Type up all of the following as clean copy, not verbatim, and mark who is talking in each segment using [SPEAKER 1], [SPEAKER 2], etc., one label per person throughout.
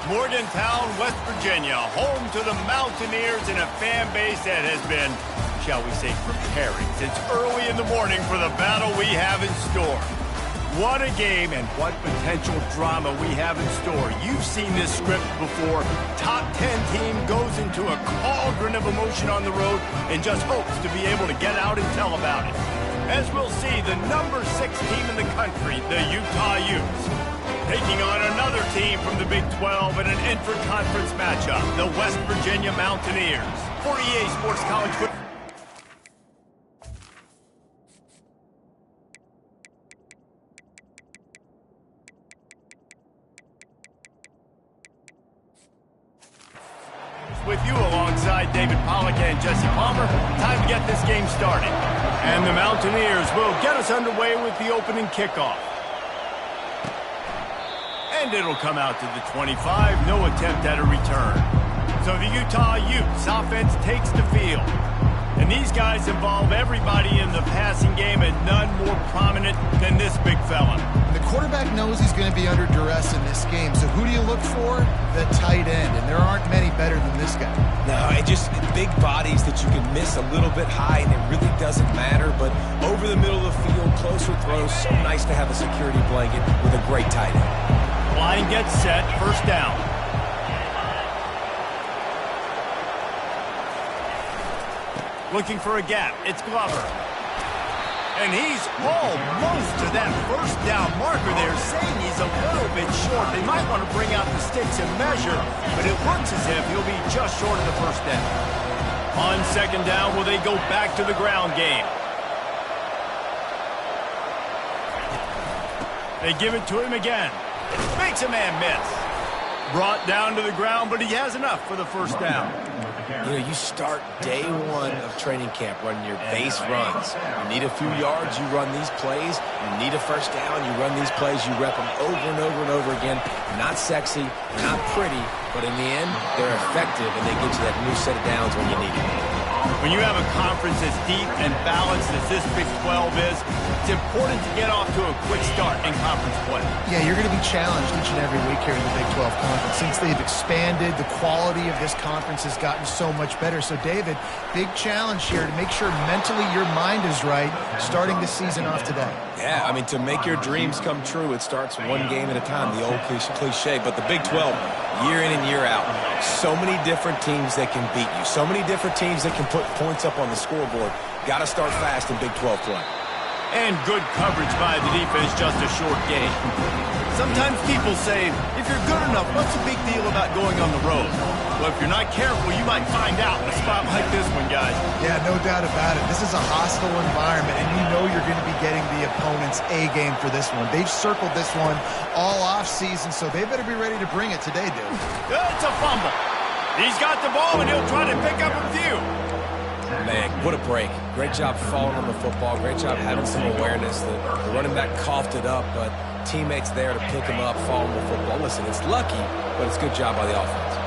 [SPEAKER 1] Morgantown, West Virginia, home to the Mountaineers and a fan base that has been, shall we say, preparing since early in the morning for the battle we have in store. What a game and what potential drama we have in store. You've seen this script before. Top 10 team goes into a cauldron of emotion on the road and just hopes to be able to get out and tell about it. As we'll see, the number 6 team in the country, the Utah Utes, taking on another team from the Big 12 in an intra-conference matchup, the West Virginia Mountaineers. For EA Sports College Football. With you alongside David Pollack and Jesse Palmer, time to get this game started. And the Mountaineers will get us underway with the opening kickoff. And it'll come out to the 25, no attempt at a return. So the Utah Utes offense takes the field. And these guys involve everybody in the passing game, and none more prominent than this big fella.
[SPEAKER 2] The quarterback knows he's going to be under duress in this game, so who do you look for? The tight end, and there aren't many better than this guy.
[SPEAKER 3] No, and just big bodies that you can miss a little bit high, and it really doesn't matter, but over the middle of the field, closer throws, so nice to have a security blanket with a great tight end.
[SPEAKER 1] Line gets set, first down. Looking for a gap, it's Glover. And he's almost to that first down marker there, saying he's a little bit short. They might want to bring out the sticks and measure, but it looks as if he'll be just short of the first down. On second down, will they go back to the ground game? They give it to him again. Makes a man miss. Brought down to the ground, but he has enough for the first down.
[SPEAKER 3] You know, you start day one of training camp running your base runs. You need a few yards, you run these plays. You need a first down, you run these plays. You rep them over and over and over again. Not sexy, not pretty, but in the end, they're effective, and they get you that new set of downs when you need it.
[SPEAKER 1] When you have a conference as deep and balanced as this Big 12 is, it's important to get off to a quick start in conference play.
[SPEAKER 2] Yeah, you're going to be challenged each and every week here in the Big 12 Conference. Since they've expanded, the quality of this conference has gotten so much better. So, David, big challenge here to make sure mentally your mind is right starting the season off today.
[SPEAKER 3] Yeah, I mean, to make your dreams come true, it starts one game at a time, the old cliche. But the Big 12, year in and year out, so many different teams that can beat you, so many different teams that can put points up on the scoreboard. Got to start fast in Big 12 play.
[SPEAKER 1] And good coverage by the defense, just a short gain. Sometimes people say, if you're good enough, what's the big deal about going on the road? Well, if you're not careful, you might find out in a spot like this one, guys.
[SPEAKER 2] Yeah, no doubt about it. This is a hostile environment, and you know you're going to be getting the opponent's A game for this one. They've circled this one all off season, so they better be ready to bring it today, dude.
[SPEAKER 1] It's a fumble. He's got the ball, and he'll try to pick up a few.
[SPEAKER 3] Man, what a break. Great job falling on the football. Great job having some awareness. The running back coughed it up, but teammates there to pick him up, fall on the football. Listen, it's lucky, but it's a good job by the offense.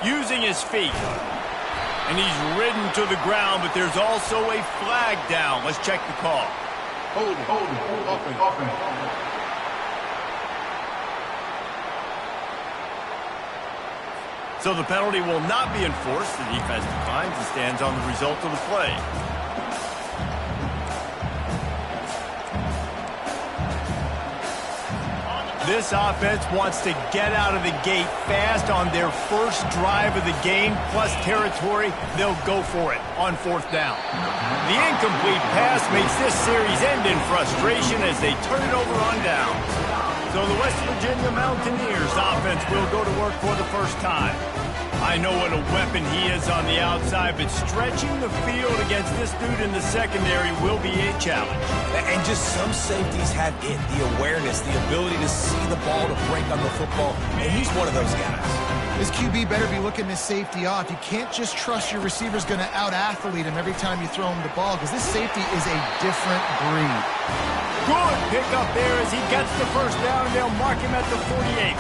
[SPEAKER 1] Using his feet. And he's ridden to the ground, but there's also a flag down. Let's check the call.
[SPEAKER 4] Hold it, offense.
[SPEAKER 1] So the penalty will not be enforced. The defense declines and stands on the result of the play. This offense wants to get out of the gate fast on their first drive of the game, plus territory. They'll go for it on fourth down. The incomplete pass makes this series end in frustration as they turn it over on downs. So the West Virginia Mountaineers offense will go to work for the first time. I know what a weapon he is on the outside, but stretching the field against this dude in the secondary will be a challenge.
[SPEAKER 3] And just some safeties have it, the awareness, the ability to see the ball, to break on the football, and he's one of those guys.
[SPEAKER 2] This QB better be looking this safety off. You can't just trust your receiver's going to out-athlete him every time you throw him the ball, because this safety is a different breed.
[SPEAKER 1] Good pickup there as he gets the first down, and they'll mark him at the 48.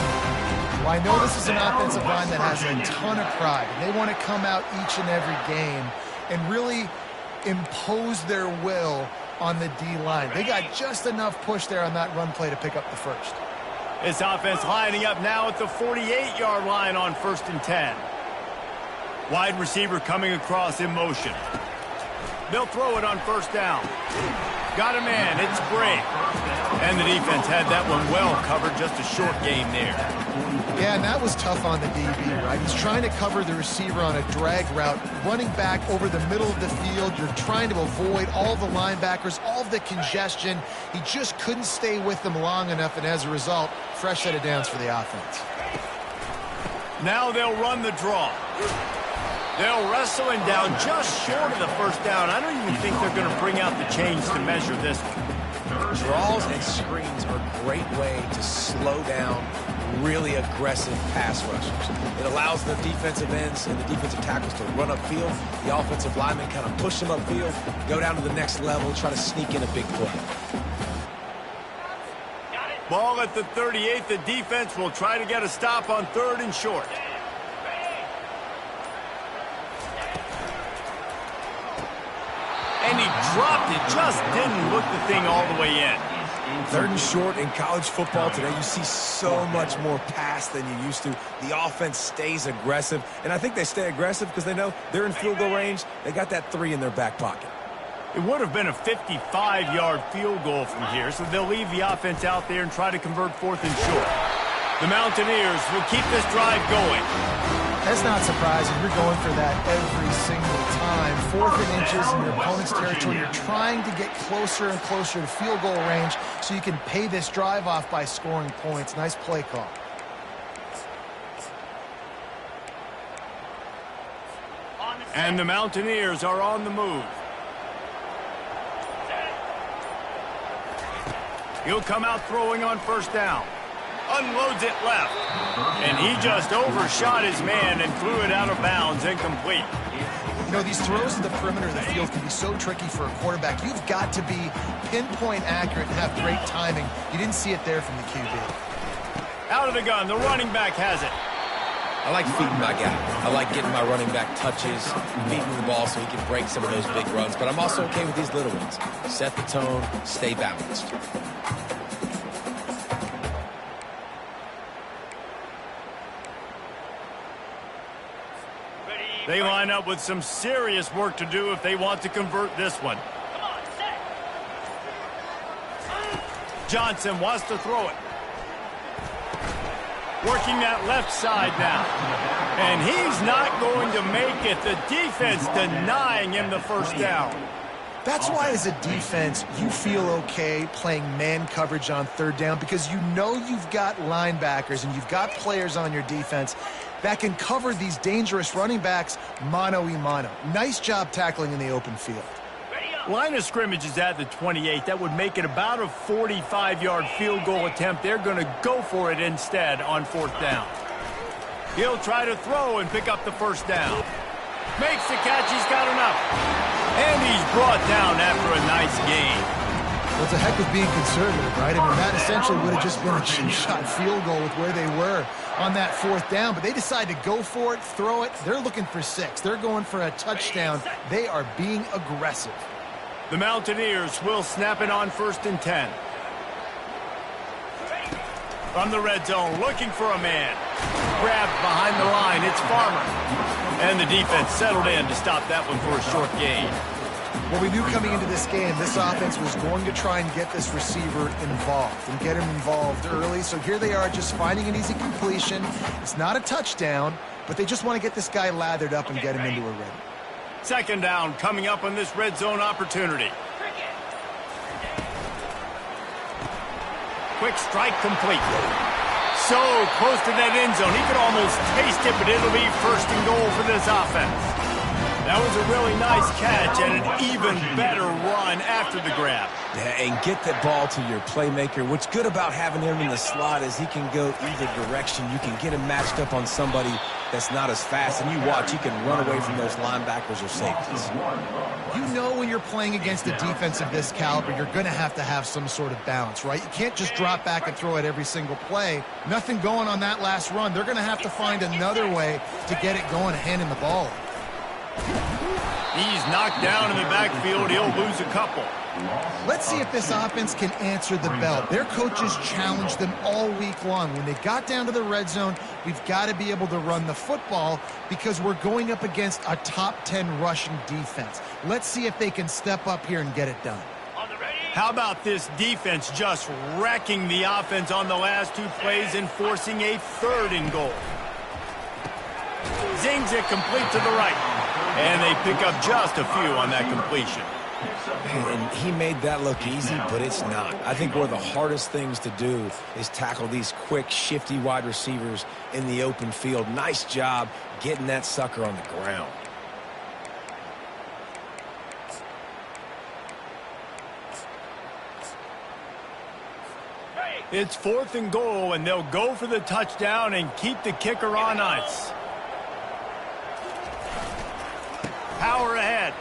[SPEAKER 2] Well, I know this is an offensive line that has a ton of pride. They want to come out each and every game and really impose their will on the D-line. They got just enough push there on that run play to pick up the first.
[SPEAKER 1] This offense lining up now at the 48-yard line on 1st and 10. Wide receiver coming across in motion. They'll throw it on 1st down. Got a man. It's Gray. And the defense had that one well covered. Just a short gain there.
[SPEAKER 2] Yeah, and that was tough on the DB, right? He's trying to cover the receiver on a drag route, running back over the middle of the field. You're trying to avoid all the linebackers, all of the congestion. He just couldn't stay with them long enough, and as a result, fresh set of downs for the offense.
[SPEAKER 1] Now they'll run the draw. They'll wrestle him down just short of the 1st down. I don't even think they're going to bring out the chains to measure this one.
[SPEAKER 3] Draws and screens are a great way to slow down really aggressive pass rushers. It allows the defensive ends and the defensive tackles to run upfield. The offensive linemen kind of push them upfield, go down to the next level, try to sneak in a big play.
[SPEAKER 1] Ball at the 38. The defense will try to get a stop on 3rd and short. And he dropped it, just didn't look the thing all the way in.
[SPEAKER 3] 3rd and short in college football today, you see so much more pass than you used to. The offense stays aggressive, and I think they stay aggressive because they know they're in field goal range. They got that 3 in their back pocket.
[SPEAKER 1] It would have been a 55-yard field goal from here, so they'll leave the offense out there and try to convert 4th and short. The Mountaineers will keep this drive going.
[SPEAKER 2] That's not surprising. You're going for that every single time. 4th and inches in your opponent's territory. You're trying to get closer and closer to field goal range so you can pay this drive off by scoring points. Nice play call.
[SPEAKER 1] And the Mountaineers are on the move. He'll come out throwing on 1st down. Unloads it left. And he just overshot his man and threw it out of bounds, incomplete.
[SPEAKER 2] You know, these throws to the perimeter of the field can be so tricky for a quarterback. You've got to be pinpoint accurate and have great timing. You didn't see it there from the QB.
[SPEAKER 1] Out of the gun, the running back has it.
[SPEAKER 3] I like feeding my guy. I like getting my running back touches, feeding the ball so he can break some of those big runs. But I'm also okay with these little ones. Set the tone, stay balanced.
[SPEAKER 1] They line up with some serious work to do if they want to convert this one. Johnson wants to throw it. Working that left side now. And he's not going to make it. The defense denying him the 1st down.
[SPEAKER 2] That's why, as a defense, you feel okay playing man coverage on 3rd down because you know you've got linebackers and you've got players on your defense that can cover these dangerous running backs mano-a-mano. Nice job tackling in the open field.
[SPEAKER 1] Line of scrimmage is at the 28. That would make it about a 45-yard field goal attempt. They're going to go for it instead on 4th down. He'll try to throw and pick up the 1st down. Makes the catch. He's got enough. And he's brought down after a nice gain.
[SPEAKER 2] Well, it's a heck of being conservative, right? I mean, that essentially would have just been a cheap-shot field goal with where they were on that 4th down. But they decide to go for it, throw it. They're looking for 6. They're going for a touchdown. They are being aggressive.
[SPEAKER 1] The Mountaineers will snap it on 1st and 10. From the red zone, looking for a man. Grabbed behind the line. It's Farmer. And the defense settled in to stop that one for a short gain.
[SPEAKER 2] Well, we knew coming into this game, this offense was going to try and get this receiver involved and get him involved early. So here they are just finding an easy completion. It's not a touchdown, but they just want to get this guy lathered up and get him into a rhythm.
[SPEAKER 1] 2nd down coming up on this red zone opportunity. Quick strike complete. So close to that end zone. He could almost taste it, but it'll be 1st and goal for this offense. That was a really nice catch and an even better run after the grab.
[SPEAKER 3] Yeah, and get that ball to your playmaker. What's good about having him in the slot is he can go either direction. You can get him matched up on somebody that's not as fast, and you watch, he can run away from those linebackers or safeties.
[SPEAKER 2] You know when you're playing against a defense of this caliber, you're going to have some sort of balance, right? You can't just drop back and throw it every single play. Nothing going on that last run. They're going to have to find another way to get it going and handing the ball.
[SPEAKER 1] He's knocked down in the backfield. He'll lose a couple.
[SPEAKER 2] Let's see if this offense can answer the bell. Their coaches challenged them all week long. When they got down to the red zone, we've got to be able to run the football because we're going up against a top 10 rushing defense. Let's see if they can step up here and get it done.
[SPEAKER 1] How about this defense just wrecking the offense on the last two plays and forcing a 3rd and goal? Zings it complete to the right. And they pick up just a few on that completion.
[SPEAKER 3] And he made that look easy, but it's not. I think one of the hardest things to do is tackle these quick, shifty wide receivers in the open field. Nice job getting that sucker on the ground.
[SPEAKER 1] It's 4th and goal, and they'll go for the touchdown and keep the kicker on ice. Power ahead.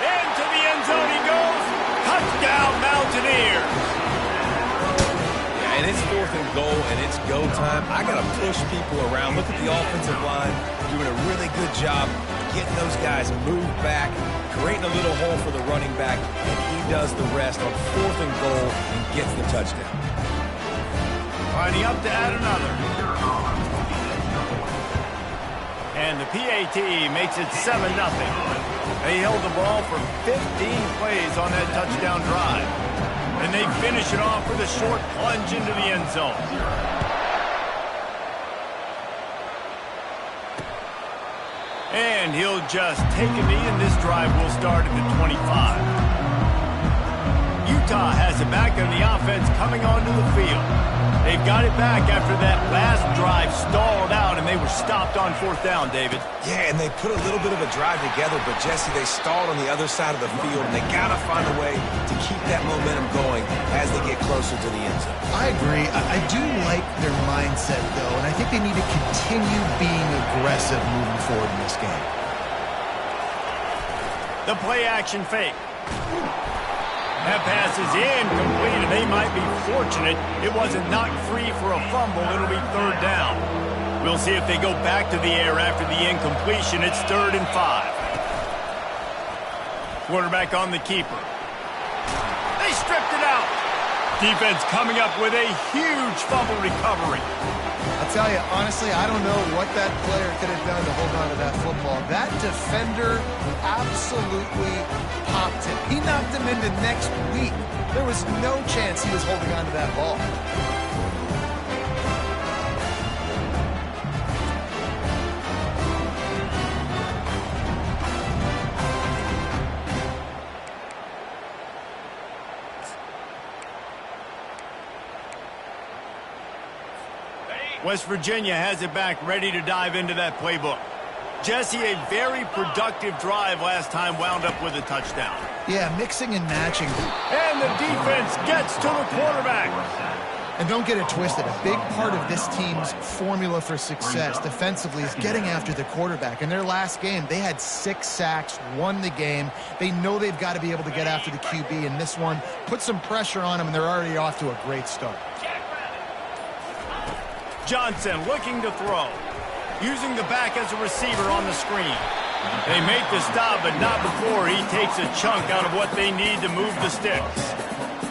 [SPEAKER 1] Into the end zone he goes. Touchdown, Mountaineers.
[SPEAKER 3] Yeah, and it's 4th and goal, and it's go time. I got to push people around. Look at the offensive line doing a really good job getting those guys moved back, creating a little hole for the running back, and he does the rest on 4th and goal and gets the touchdown.
[SPEAKER 1] Lining up to add another. And the PAT makes it 7-0. They held the ball for 15 plays on that touchdown drive. And they finish it off with a short plunge into the end zone. And he'll just take a knee, and this drive will start at the 25. Utah has it back, and the offense coming onto the field. They've got it back after that last drive stalled out, and they were stopped on 4th down, David.
[SPEAKER 3] Yeah, and they put a little bit of a drive together, but, Jesse, they stalled on the other side of the field, and they got to find a way to keep that momentum going as they get closer to the end zone.
[SPEAKER 2] I agree. I do like their mindset, though, and I think they need to continue being aggressive moving forward in this game.
[SPEAKER 1] The play-action fake. That pass is incomplete, and they might be fortunate it wasn't knocked free for a fumble. It'll be 3rd down. We'll see if they go back to the air after the incompletion. It's 3rd and 5. Quarterback on the keeper. They stripped it out. Defense coming up with a huge fumble recovery.
[SPEAKER 2] I'll tell you, honestly, I don't know what that player could have done to hold on to that football. That defender absolutely popped him. He knocked him into next week. There was no chance he was holding on to that ball.
[SPEAKER 1] West Virginia has it back, ready to dive into that playbook. Jesse, a very productive drive last time, wound up with a touchdown.
[SPEAKER 2] Yeah, mixing and matching.
[SPEAKER 1] And the defense gets to the quarterback.
[SPEAKER 2] And don't get it twisted. A big part of this team's formula for success defensively is getting after the quarterback. In their last game, they had 6 sacks, won the game. They know they've got to be able to get after the QB, and this one put some pressure on them, and they're already off to a great start.
[SPEAKER 1] Johnson looking to throw. Using the back as a receiver on the screen. They make the stop, but not before he takes a chunk out of what they need to move the sticks.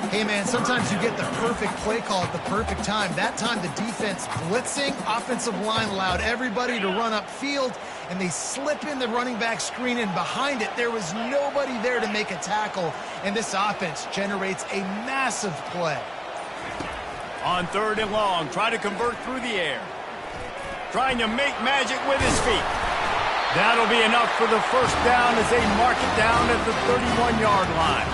[SPEAKER 2] Hey, man, sometimes you get the perfect play call at the perfect time. That time the defense blitzing, offensive line allowed everybody to run upfield, and they slip in the running back screen, and behind it there was nobody there to make a tackle, and this offense generates a massive play.
[SPEAKER 1] On 3rd and long, try to convert through the air. Trying to make magic with his feet. That'll be enough for the 1st down as they mark it down at the 31-yard line.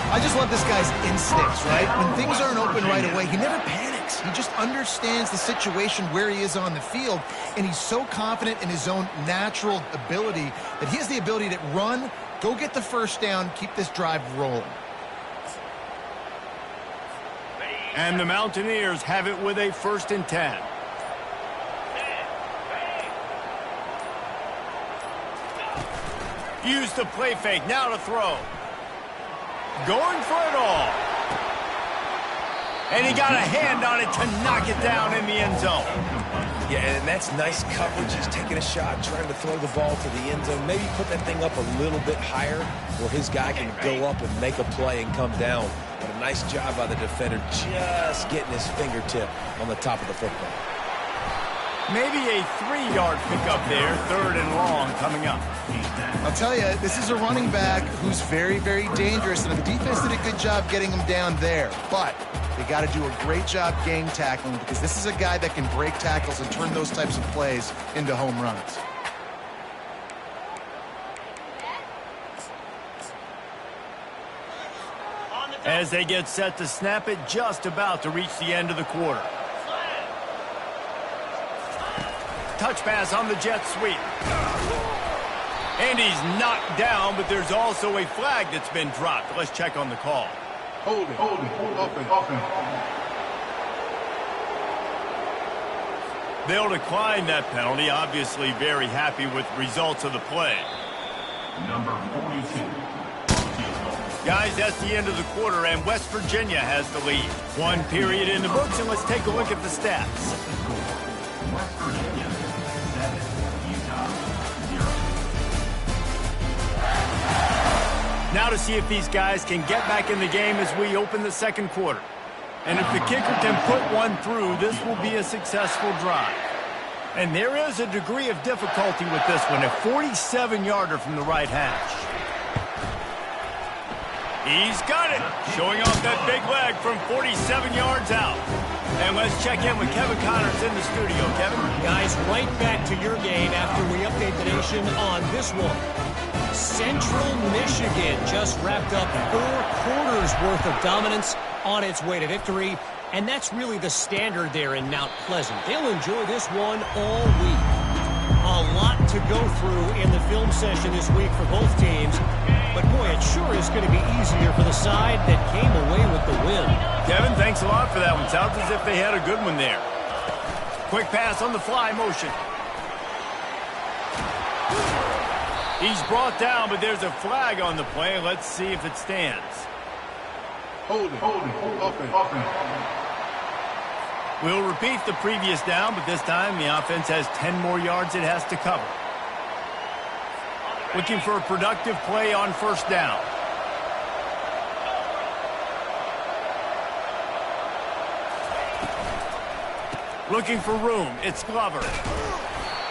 [SPEAKER 2] I just love this guy's instincts, right? When things aren't open right away, he never panics. He just understands the situation where he is on the field, and he's so confident in his own natural ability that he has the ability to run, go get the 1st down, keep this drive rolling.
[SPEAKER 1] And the Mountaineers have it with a 1st and 10. Use the play fake, now to throw. Going for it all. And he got a hand on it to knock it down in the end zone.
[SPEAKER 3] Yeah, and that's nice coverage. He's taking a shot, trying to throw the ball to the end zone. Maybe put that thing up a little bit higher where his guy can go up and make a play and come down. But a nice job by the defender just getting his fingertip on the top of the football.
[SPEAKER 1] Maybe a 3-yard pickup there, 3rd and long coming up.
[SPEAKER 2] I'll tell you, this is a running back who's very, very dangerous, and the defense did a good job getting him down there. But they got to do a great job game tackling because this is a guy that can break tackles and turn those types of plays into home runs.
[SPEAKER 1] As they get set to snap it, just about to reach the end of the quarter. Touch pass on the jet sweep. And he's knocked down, but there's also a flag that's been dropped. Let's check on the call.
[SPEAKER 4] Hold it. Offense.
[SPEAKER 1] They'll decline that penalty, obviously very happy with results of the play.
[SPEAKER 5] Number 42.
[SPEAKER 1] Guys, that's the end of the quarter, and West Virginia has the lead. 1 period in the books, and let's take a look at the stats.
[SPEAKER 5] West Virginia, 7. Utah, 0.
[SPEAKER 1] Now to see if these guys can get back in the game as we open the second quarter. And if the kicker can put one through, this will be a successful drive. And there is a degree of difficulty with this one, a 47-yarder from the right hash. He's got it, showing off that big leg from 47 yards out. And let's check in with Kevin Connors in the studio. Kevin?
[SPEAKER 6] Guys, right back to your game after we update the nation on this one. Central Michigan just wrapped up 4 quarters worth of dominance on its way to victory. And that's really the standard there in Mount Pleasant. They'll enjoy this one all week. A lot to go through in the film session this week for both teams. But, boy, it sure is going to be easier for the side that came away with the win.
[SPEAKER 1] Kevin, thanks a lot for that one. Sounds as if they had a good one there. Quick pass on the fly motion. He's brought down, but there's a flag on the play. Let's see if it stands.
[SPEAKER 4] Hold it. Offense.
[SPEAKER 1] We'll repeat the previous down, but this time the offense has 10 more yards it has to cover. Looking for a productive play on first down. Looking for room. It's Glover.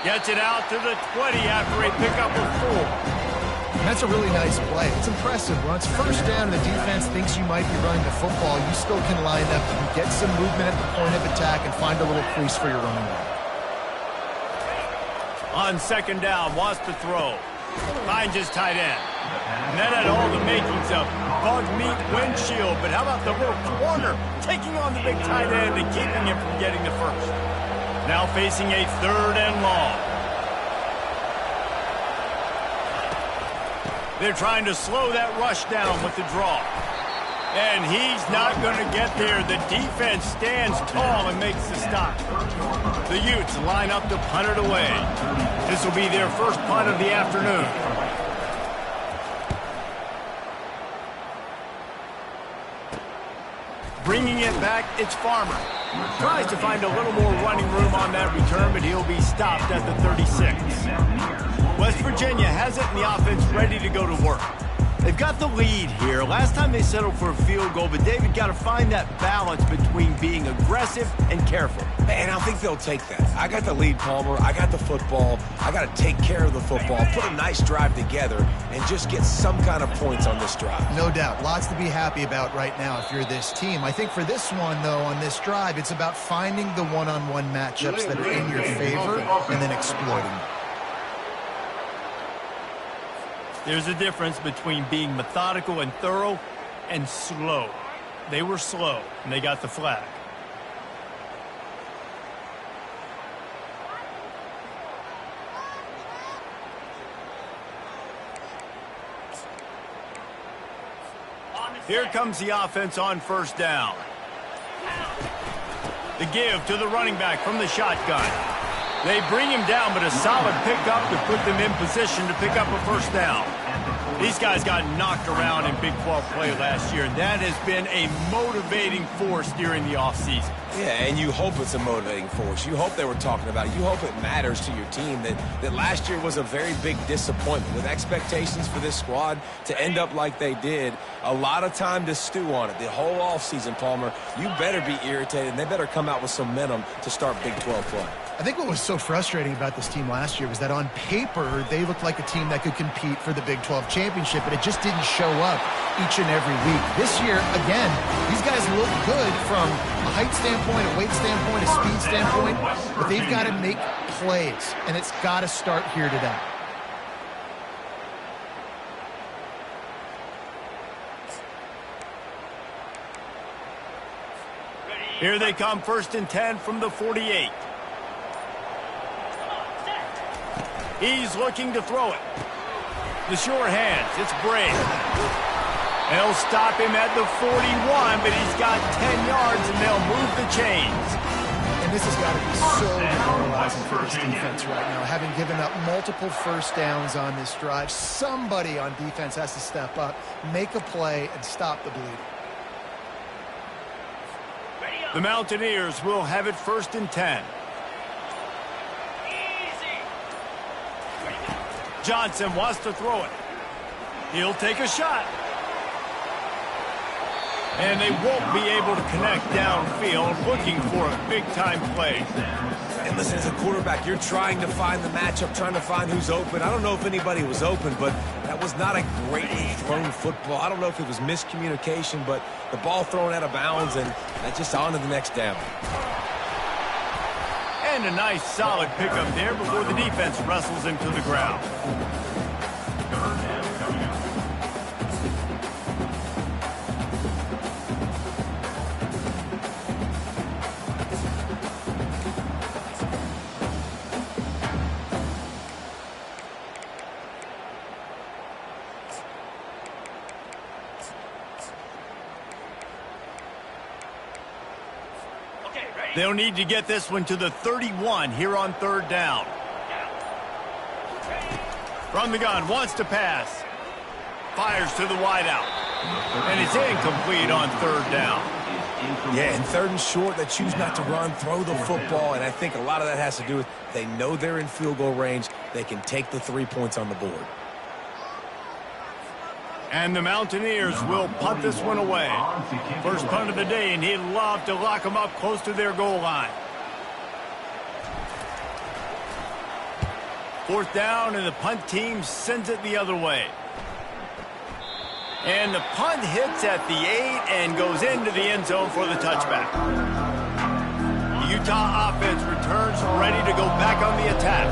[SPEAKER 1] Gets it out to the 20 after a pickup of 4.
[SPEAKER 2] And that's a really nice play. It's impressive. When it's first down and the defense thinks you might be running the football, you still can line up and get some movement at the point of attack and find a little crease for your running back.
[SPEAKER 1] On second down, wants to throw. Finds his tight end. And that had all the makings of bug meat windshield. But how about the little corner taking on the big tight end and keeping him from getting the first? Now facing a 3rd and long. They're trying to slow that rush down with the draw. And he's not going to get there. The defense stands tall and makes the stop. The Utes line up to punt it away. This will be their first punt of the afternoon. Bringing it back, it's Farmer. Tries to find a little more running room on that return, but he'll be stopped at the 36. West Virginia has it, and the offense ready to go to work. They've got the lead here. Last time they settled for a field goal, but David got to find that balance between being aggressive and careful.
[SPEAKER 3] And I think they'll take that. I got the lead, Palmer. I got the football. I got to take care of the football, put a nice drive together, and just get some kind of points on this drive.
[SPEAKER 2] No doubt. Lots to be happy about right now if you're this team. I think for this one, though, on this drive, it's about finding the one-on-one matchups that are in your favor and then exploiting them.
[SPEAKER 1] There's a difference between being methodical and thorough and slow. They were slow, and they got the flag. Here comes the offense on first down. The give to the running back from the shotgun. They bring him down, but a solid pickup to put them in position to pick up a first down. These guys got knocked around in Big 12 play last year, and that has been a motivating force during the offseason.
[SPEAKER 3] Yeah, and you hope it's a motivating force. You hope they were talking about it. You hope it matters to your team that last year was a very big disappointment. With expectations for this squad to end up like they did, a lot of time to stew on it. The whole offseason, Palmer, you better be irritated, and they better come out with some momentum to start Big 12 play.
[SPEAKER 2] I think what was so frustrating about this team last year was that on paper, they looked like a team that could compete for the Big 12 championship, but it just didn't show up each and every week. This year, again, these guys look good from a height standpoint, a weight standpoint, a speed standpoint, but they've got to make plays, and it's got to start here today.
[SPEAKER 1] Here they come, 1st and 10 from the 48. He's looking to throw it. The sure hands, it's Brave. They'll stop him at the 41, but he's got 10 yards, and they'll move the chains.
[SPEAKER 2] And this has got to be so demoralizing for this defense right now. Having given up multiple first downs on this drive, somebody on defense has to step up, make a play, and stop the bleeding.
[SPEAKER 1] The Mountaineers will have it 1st and 10. Johnson wants to throw it. He'll take a shot. And they won't be able to connect downfield, looking for a big-time play.
[SPEAKER 3] And listen, as a quarterback, you're trying to find the matchup, trying to find who's open. I don't know if anybody was open, but that was not a greatly thrown football. I don't know if it was miscommunication, but the ball thrown out of bounds, and that's just on to the next down.
[SPEAKER 1] And a nice solid pickup there before the defense wrestles him to the ground. They'll need to get this one to the 31 here on 3rd down. From the gun, wants to pass. Fires to the wideout. And it's incomplete on 3rd down.
[SPEAKER 3] Yeah, and 3rd and short, they choose not to run, throw the football, and I think a lot of that has to do with they know they're in field goal range. They can take the 3 points on the board.
[SPEAKER 1] And the Mountaineers will punt this one away. First punt of the day, and he'd love to lock them up close to their goal line. 4th down, and the punt team sends it the other way. And the punt hits at the 8 and goes into the end zone for the touchback. The Utah offense returns ready to go back on the attack.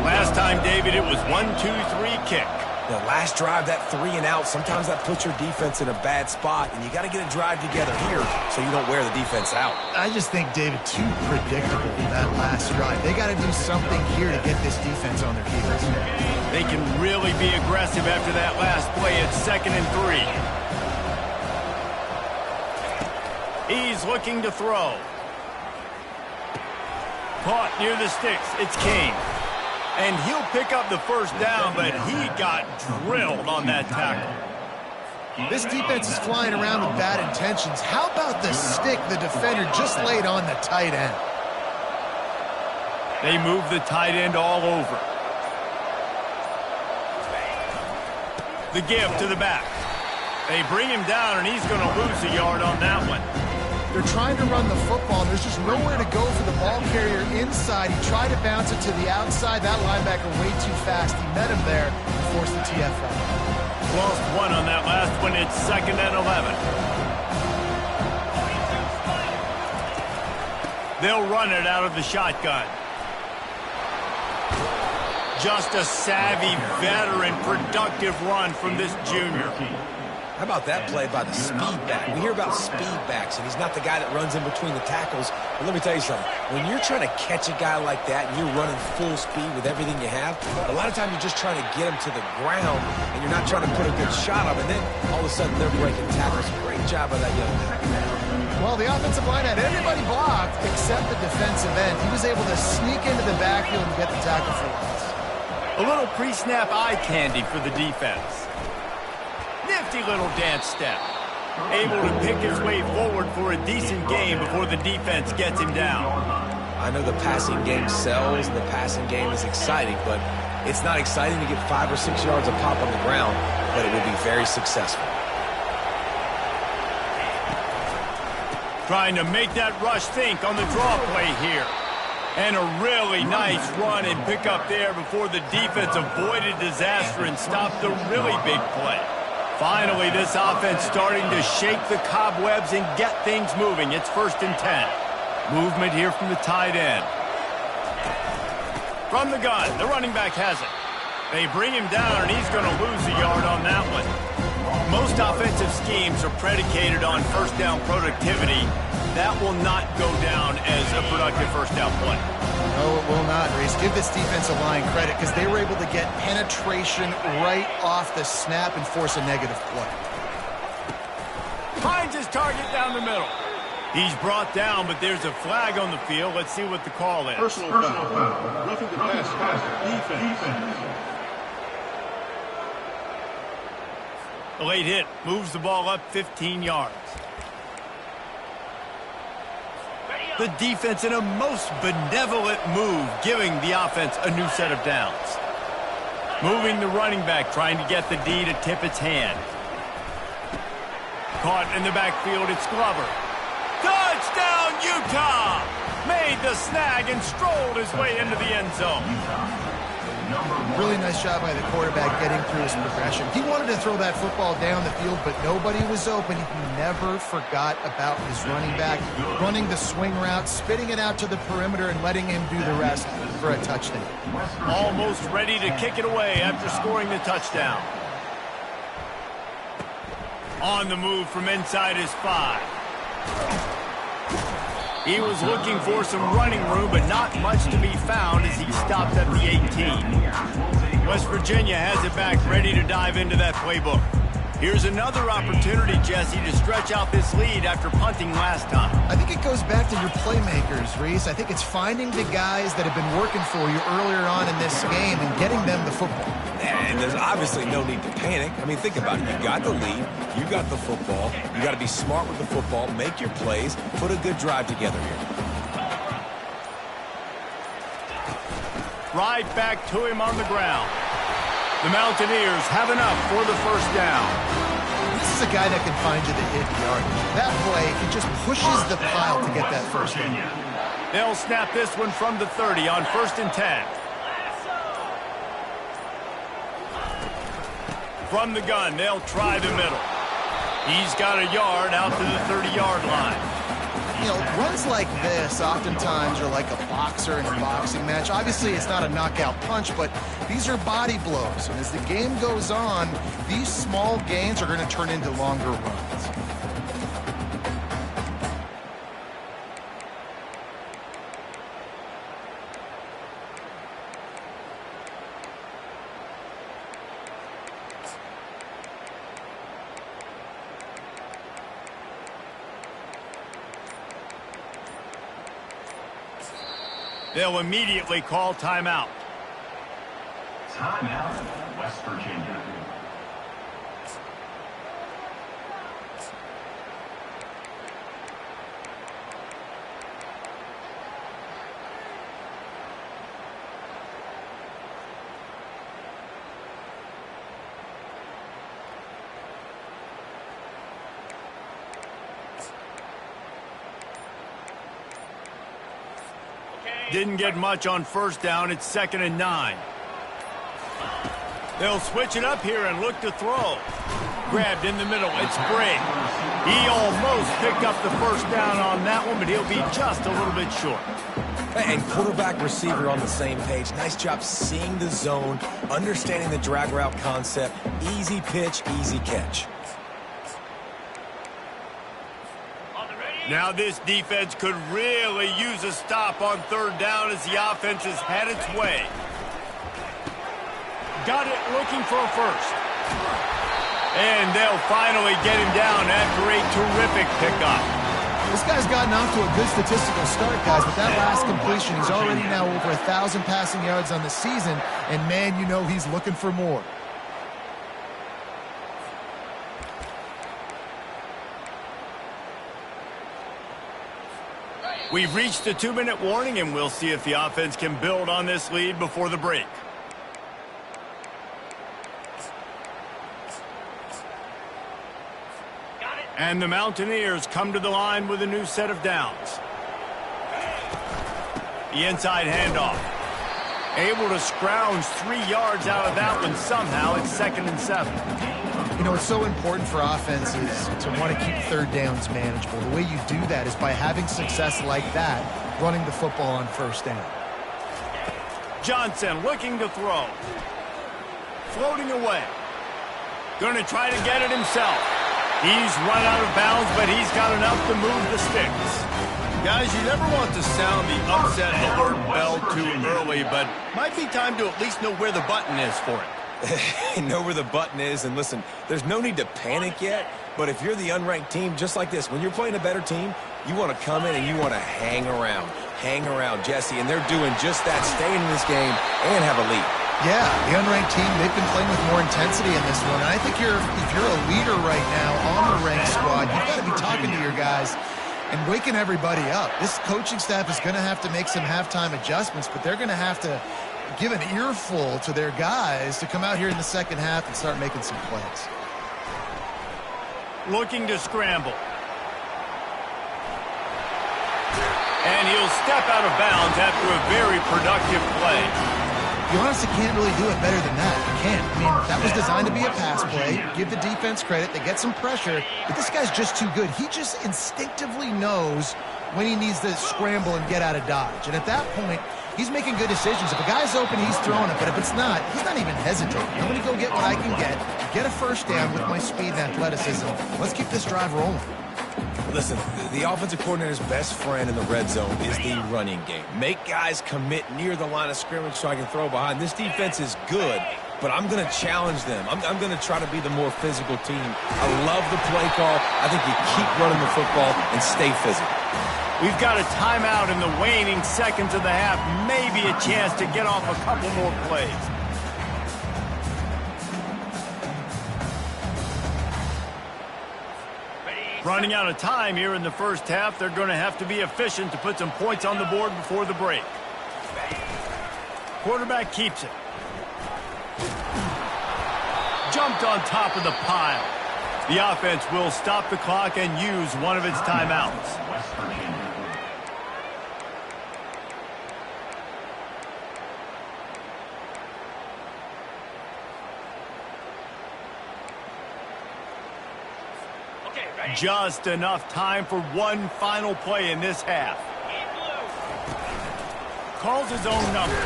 [SPEAKER 1] Last time, David, it was 1-2-3 kick.
[SPEAKER 3] The last drive, that 3 and out, sometimes that puts your defense in a bad spot, and you got to get a drive together here so you don't wear the defense out.
[SPEAKER 2] I just think, David, too predictable that last drive. They got to do something here to get this defense on their heels.
[SPEAKER 1] They can really be aggressive after that last play at 2nd and 3. He's looking to throw. Caught near the sticks. It's Kane. And he'll pick up the 1st down, but he got drilled on that tackle.
[SPEAKER 2] This defense is flying around with bad intentions. How about the stick the defender just laid on the tight end?
[SPEAKER 1] They move the tight end all over. The give to the back. They bring him down, and he's going to lose a yard on that one.
[SPEAKER 2] They're trying to run the football, and there's just nowhere to go for the ball carrier inside. He tried to bounce it to the outside. That linebacker way too fast. He met him there and forced the TFL.
[SPEAKER 1] Lost 1 on that last one. It's 2nd and 11. They'll run it out of the shotgun. Just a savvy, veteran, productive run from this junior.
[SPEAKER 3] How about that play by the speed back? We hear about speed backs, and he's not the guy that runs in between the tackles. But let me tell you something. When you're trying to catch a guy like that and you're running full speed with everything you have, a lot of times you're just trying to get him to the ground, and you're not trying to put a good shot on him. And then all of a sudden they're breaking tackles. Great job by that young man.
[SPEAKER 2] Well, the offensive line had everybody blocked except the defensive end. He was able to sneak into the backfield and get the tackle for loss.
[SPEAKER 1] A little pre-snap eye candy for the defense. Nifty little dance step. Able to pick his way forward for a decent game before the defense gets him down.
[SPEAKER 3] I know the passing game sells, and the passing game is exciting, but it's not exciting to get 5 or 6 yards of pop on the ground, but it will be very successful.
[SPEAKER 1] Trying to make that rush think on the draw play here. And a really nice run and pick up there before the defense avoided disaster and stopped the really big play. Finally, this offense starting to shake the cobwebs and get things moving. It's 1st and 10. Movement here from the tight end. From the gun, the running back has it. They bring him down, and he's going to lose a yard on that one. Most offensive schemes are predicated on first down productivity. That will not go down as a productive first down play.
[SPEAKER 2] No, it will not, Reese. Give this defensive line credit because they were able to get penetration right off the snap and force a negative play.
[SPEAKER 1] Finds his target down the middle. He's brought down, but there's a flag on the field. Let's see what the call is.
[SPEAKER 4] Personal foul. Roughing the passer. Defense.
[SPEAKER 1] A late hit moves the ball up 15 yards. The defense in a most benevolent move, giving the offense a new set of downs. Moving the running back, trying to get the D to tip its hand. Caught in the backfield, it's Glover. Touchdown, Utah! Made the snag and strolled his way into the end zone.
[SPEAKER 2] Really nice job by the quarterback getting through his progression. He wanted to throw that football down the field, but nobody was open. He never forgot about his running back, running the swing route, spitting it out to the perimeter, and letting him do the rest for a touchdown.
[SPEAKER 1] Almost ready to kick it away after scoring the touchdown. On the move from inside his 5. He was looking for some running room, but not much to be found as he stopped at the 18. West Virginia has it back, ready to dive into that playbook. Here's another opportunity, Jesse, to stretch out this lead after punting last time.
[SPEAKER 2] I think it goes back to your playmakers, Reese. I think it's finding the guys that have been working for you earlier on in this game and getting them the football.
[SPEAKER 3] And there's obviously no need to panic. I mean, think about it. You got the lead. You got the football. You got to be smart with the football. Make your plays. Put a good drive together here.
[SPEAKER 1] Right back to him on the ground. The Mountaineers have enough for the first down.
[SPEAKER 2] This is a guy that can find you the hidden yardage. That play, he just pushes the pile to get that first down.
[SPEAKER 1] They'll snap this one from the 30 on 1st and 10. From the gun, they'll try the middle. He's got a yard out to the 30-yard line.
[SPEAKER 2] You know, runs like this oftentimes are like a boxer in a boxing match. Obviously, it's not a knockout punch, but these are body blows. And as the game goes on, these small gains are going to turn into longer runs.
[SPEAKER 1] They'll immediately call timeout.
[SPEAKER 5] Timeout, West Virginia.
[SPEAKER 1] Didn't get much on first down. It's 2nd and 9. They'll switch it up here and look to throw. Grabbed in the middle. It's Briggs. He almost picked up the first down on that one, but he'll be just a little bit short.
[SPEAKER 3] And quarterback receiver on the same page. Nice job seeing the zone, understanding the drag route concept. Easy pitch, easy catch.
[SPEAKER 1] Now this defense could really use a stop on 3rd down as the offense has had its way. Got it looking for a first. And they'll finally get him down after a terrific pickup.
[SPEAKER 2] This guy's gotten off to a good statistical start, guys, but that last completion, he's already now over 1,000 passing yards on the season, and man, you know he's looking for more.
[SPEAKER 1] We've reached the 2-minute warning, and we'll see if the offense can build on this lead before the break. And the Mountaineers come to the line with a new set of downs. The inside handoff. Able to scrounge 3 yards out of that one somehow. It's 2nd and 7.
[SPEAKER 2] You know, it's so important for offenses to want to keep third downs manageable. The way you do that is by having success like that, running the football on first down.
[SPEAKER 1] Johnson looking to throw. Floating away. Going to try to get it himself. He's run out of bounds, but he's got enough to move the sticks. Guys, you never want to sound the upset alert bell too early, but might be time to at least know where the button is for it.
[SPEAKER 3] Know where the button is, and listen, there's no need to panic yet, but if you're the unranked team, just like this, when you're playing a better team, you want to come in and you want to hang around, Jesse, and they're doing just that, staying in this game and have a lead.
[SPEAKER 2] Yeah, the unranked team, they've been playing with more intensity in this one, and I think if you're a leader right now on the ranked squad, you've got to be talking to your guys and waking everybody up. This coaching staff is going to have to make some halftime adjustments, but they're going to have to give an earful to their guys to come out here in the second half and start making some plays.
[SPEAKER 1] Looking to scramble. And he'll step out of bounds after a very productive play.
[SPEAKER 2] You honestly can't really do it better than that. You can't. I mean, that was designed to be a pass play. Give the defense credit. They get some pressure, but this guy's just too good. He just instinctively knows when he needs to scramble and get out of dodge. And at that point, he's making good decisions. If a guy's open, he's throwing it. But if it's not, he's not even hesitating. I'm going to go get what I can get a first down with my speed and athleticism. Let's keep this drive rolling.
[SPEAKER 3] Listen, the offensive coordinator's best friend in the red zone is the running game. Make guys commit near the line of scrimmage so I can throw behind. This defense is good, but I'm going to challenge them. I'm going to try to be the more physical team. I love the play call. I think you keep running the football and stay physical.
[SPEAKER 1] We've got a timeout in the waning seconds of the half. Maybe a chance to get off a couple more plays. Running out of time here in the first half. They're going to have to be efficient to put some points on the board before the break. Quarterback keeps it. Jumped on top of the pile. The offense will stop the clock and use one of its timeouts. Just enough time for one final play in this half. Calls his own number.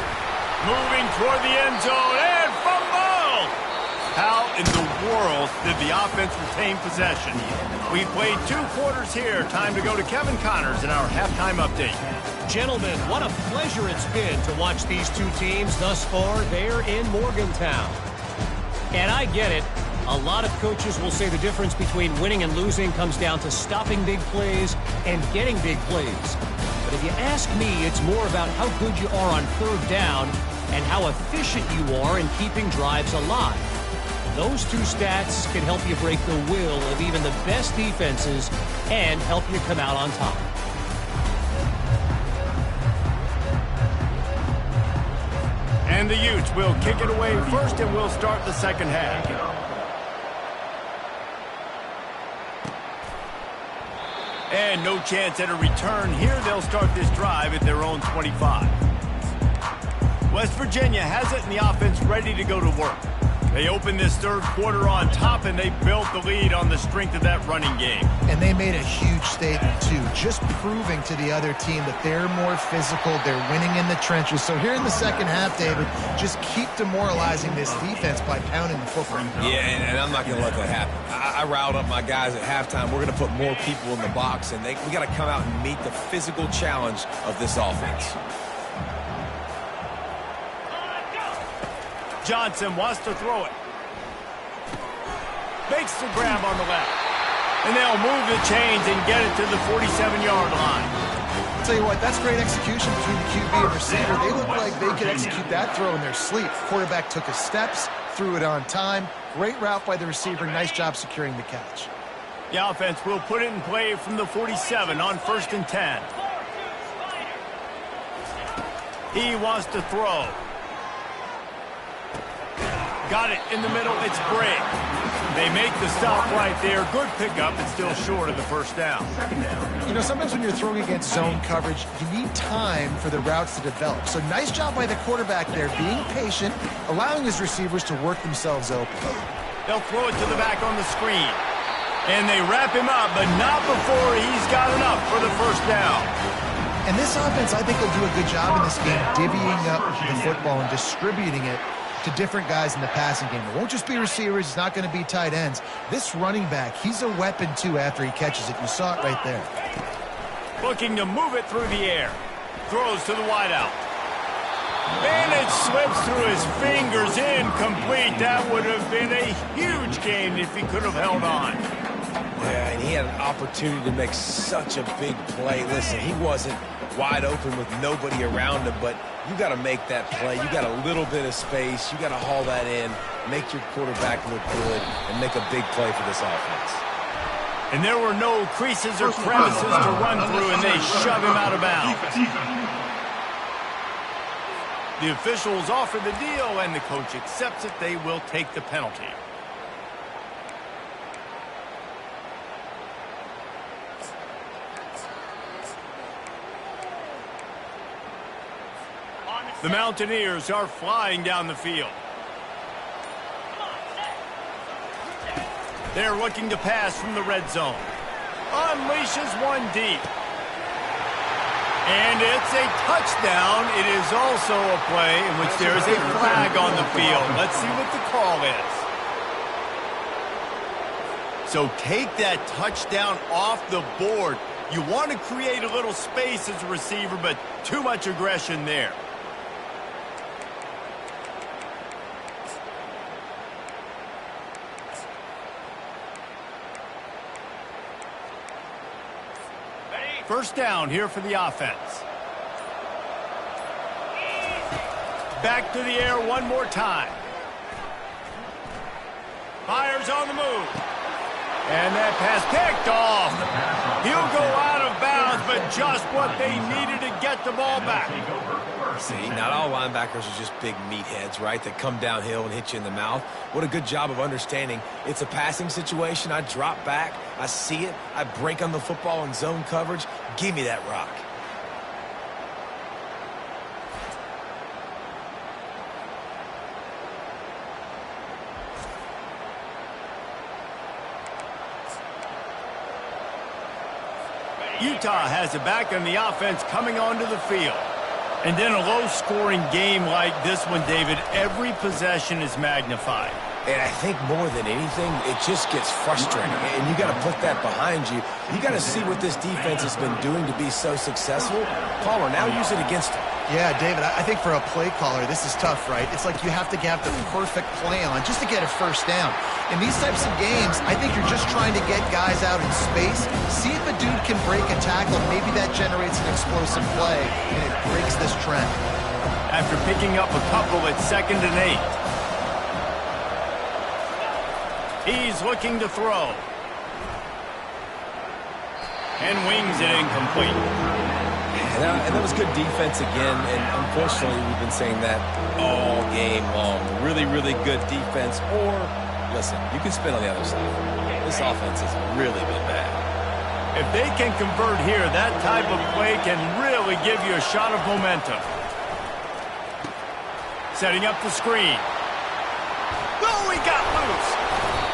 [SPEAKER 1] Moving toward the end zone and fumble! How in the world did the offense retain possession? We played 2 quarters here. Time to go to Kevin Connors in our halftime update.
[SPEAKER 6] Gentlemen, what a pleasure it's been to watch these 2 teams thus far there in Morgantown. And I get it. A lot of coaches will say the difference between winning and losing comes down to stopping big plays and getting big plays. But if you ask me, it's more about how good you are on third down and how efficient you are in keeping drives alive. Those 2 stats can help you break the will of even the best defenses and help you come out on top.
[SPEAKER 1] And the Utes will kick it away first, and we'll start the second half. And no chance at a return here. They'll start this drive at their own 25. West Virginia has it, and the offense ready to go to work. They opened this third quarter on top, and they built the lead on the strength of that running game.
[SPEAKER 2] And they made a huge statement, too, just proving to the other team that they're more physical, they're winning in the trenches. So here in the second half, David, just keep demoralizing this defense by pounding the football.
[SPEAKER 3] Yeah, and I'm not going to let that happen. I riled up my guys at halftime. We're going to put more people in the box, and we got to come out and meet the physical challenge of this offense.
[SPEAKER 1] Johnson wants to throw it. Makes the grab on the left. And they'll move the chains and get it to the 47-yard line.
[SPEAKER 2] I'll tell you what, that's great execution between the QB and receiver. They look like they could execute that throw in their sleep. Quarterback took his steps, threw it on time. Great route by the receiver. Nice job securing the catch.
[SPEAKER 1] The offense will put it in play from the 47 on 1st and 10. He wants to throw. Got it in the middle. It's Bray. They make the stop right there. Good pickup. It's still short of the first down.
[SPEAKER 2] You know, sometimes when you're throwing against zone coverage, you need time for the routes to develop. So nice job by the quarterback there, being patient, allowing his receivers to work themselves open.
[SPEAKER 1] They'll throw it to the back on the screen. And they wrap him up, but not before he's got enough for the first down.
[SPEAKER 2] And this offense, I think, will do a good job in this game, divvying up the football and distributing it to different guys in the passing game. It won't just be receivers. It's not going to be tight ends. This running back, he's a weapon, too, after he catches it. You saw it right there.
[SPEAKER 1] Looking to move it through the air. Throws to the wideout. And it slips through his fingers, incomplete. That would have been a huge gain if he could have held on.
[SPEAKER 3] Yeah, and he had an opportunity to make such a big play. Listen, he wasn't wide open with nobody around him, but you got to make that play. You got a little bit of space. You got to haul that in, make your quarterback look good, and make a big play for this offense.
[SPEAKER 1] And there were no creases or crevices to run through, and they shove him out of bounds. The officials offer the deal, and the coach accepts it. They will take the penalty. The Mountaineers are flying down the field. They're looking to pass from the red zone. Unleashes one deep. And it's a touchdown. It is also a play in which there is a flag on the field. Let's see what the call is. So take that touchdown off the board. You want to create a little space as a receiver, but too much aggression there. First down here for the offense. Back to the air one more time. Fires on the move. And that pass picked off. He'll go out of bounds, but just what they needed to get the ball back.
[SPEAKER 3] See, not all linebackers are just big meatheads, right, that come downhill and hit you in the mouth. What a good job of understanding. It's a passing situation. I drop back. I see it. I break on the football in zone coverage. Give me that rock.
[SPEAKER 1] Utah has it back on the offense coming onto the field. And then a low-scoring game like this one, David, every possession is magnified.
[SPEAKER 3] And I think more than anything, it just gets frustrating. And you got to put that behind you. You got to see what this defense has been doing to be so successful. Caller, now use it against them.
[SPEAKER 2] Yeah, David, I think for a play caller, this is tough, right? It's like you have to have the perfect play on just to get a first down. In these types of games, I think you're just trying to get guys out in space, see if a dude can break a tackle. Maybe that generates an explosive play, and it breaks this trend.
[SPEAKER 1] After picking up a couple at 2nd and 8. He's looking to throw. And wings it incomplete.
[SPEAKER 3] And that was good defense again, and unfortunately we've been saying that all game long. Really, really good defense, or, listen, you can spin on the other side. This offense has really been bad.
[SPEAKER 1] If they can convert here, that type of play can really give you a shot of momentum. Setting up the screen. Oh, he got loose.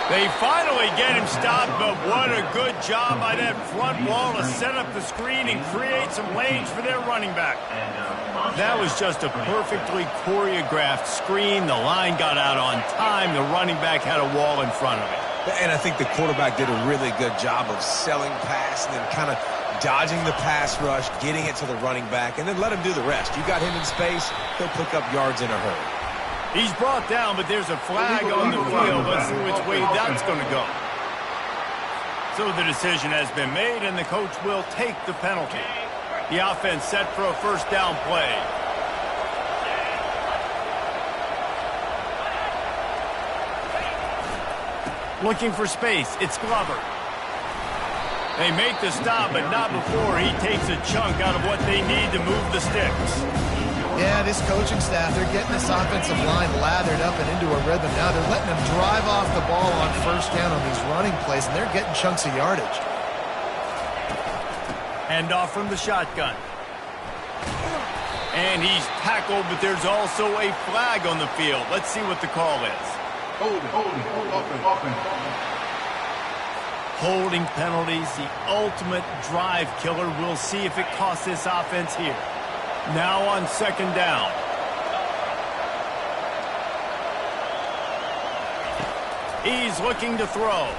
[SPEAKER 1] They finally get him stopped, but what a good job by that front wall to set up the screen and create some lanes for their running back. That was just a perfectly choreographed screen. The line got out on time. The running back had a wall in front of it.
[SPEAKER 3] And I think the quarterback did a really good job of selling pass and then kind of dodging the pass rush, getting it to the running back, and then let him do the rest. You got him in space, he'll pick up yards in a hurry.
[SPEAKER 1] He's brought down, but there's a flag on the field. Let's see which way that's going to go. So the decision has been made, and the coach will take the penalty. The offense set for a first down play. Looking for space. It's Glover. They make the stop, but not before he takes a chunk out of what they need to move the sticks.
[SPEAKER 2] Yeah, this coaching staff, they're getting this offensive line lathered up and into a rhythm. Now they're letting them drive off the ball on first down on these running plays, and they're getting chunks of yardage.
[SPEAKER 1] Hand off from the shotgun. And he's tackled, but there's also a flag on the field. Let's see what the call is. Holding penalties, the ultimate drive killer. We'll see if it costs this offense here. Now on second down. He's looking to throw.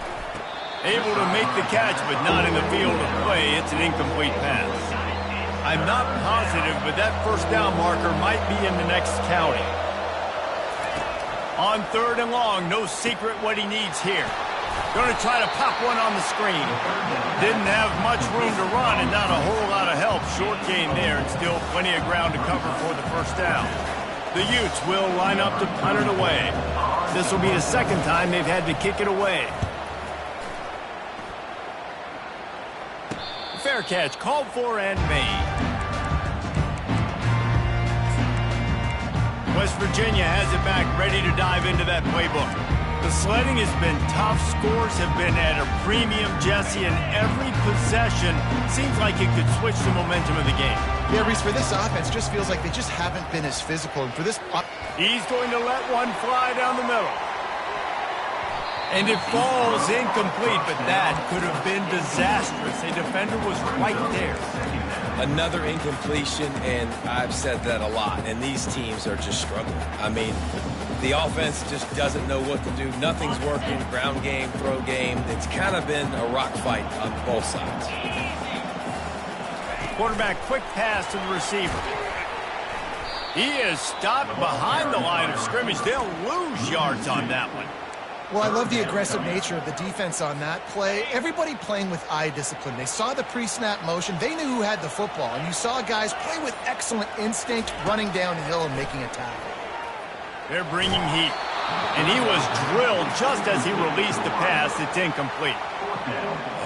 [SPEAKER 1] Able to make the catch, but not in the field of play. It's an incomplete pass. I'm not positive, but that first down marker might be in the next county. On third and long, no secret what he needs here. Going to try to pop one on the screen. Didn't have much room to run and not a whole lot of help. Short gain there and still plenty of ground to cover for the first down. The Utes will line up to punt it away. This will be the second time they've had to kick it away. Fair catch called for and made. West Virginia has it back, ready to dive into that playbook. The sledding has been tough. Scores have been at a premium, Jesse, and every possession seems like it could switch the momentum of the game.
[SPEAKER 2] Yeah, Reese, for this offense, just feels like they just haven't been as physical. And for this,
[SPEAKER 1] he's going to let one fly down the middle. And it falls incomplete, but that could have been disastrous. A defender was right there.
[SPEAKER 3] Another incompletion, and I've said that a lot, and these teams are just struggling. I mean, the offense just doesn't know what to do. Nothing's working. Ground game, throw game. It's kind of been a rock fight on both sides.
[SPEAKER 1] Quarterback, quick pass to the receiver. He is stopped behind the line of scrimmage. They'll lose yards on that one.
[SPEAKER 2] Well, I love the aggressive nature of the defense on that play. Everybody playing with eye discipline. They saw the pre-snap motion. They knew who had the football. And you saw guys play with excellent instinct, running downhill and making a tackle.
[SPEAKER 1] They're bringing heat. And he was drilled just as he released the pass. It's incomplete.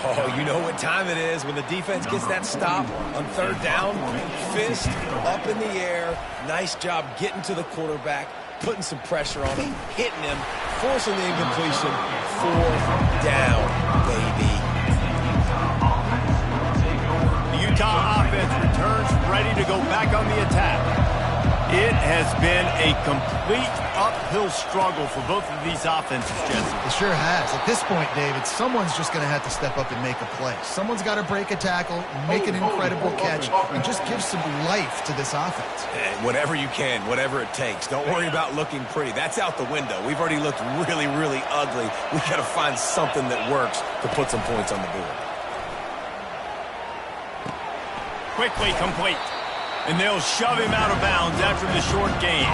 [SPEAKER 3] Oh, you know what time it is when the defense gets that stop on third down. Fist up in the air. Nice job getting to the quarterback, putting some pressure on him, hitting him, forcing the incompletion. Fourth down, baby.
[SPEAKER 1] The Utah offense returns ready to go back on the attack. It has been a complete uphill struggle for both of these offenses, Jesse.
[SPEAKER 2] It sure has. At this point, David, someone's just going to have to step up and make a play. Someone's got to break a tackle, make an incredible catch, and just give some life to this offense.
[SPEAKER 3] Whatever you can, whatever it takes. Don't worry about looking pretty. That's out the window. We've already looked really, really ugly. We got to find something that works to put some points on the board.
[SPEAKER 1] Quickly complete. And they'll shove him out of bounds after the short gain.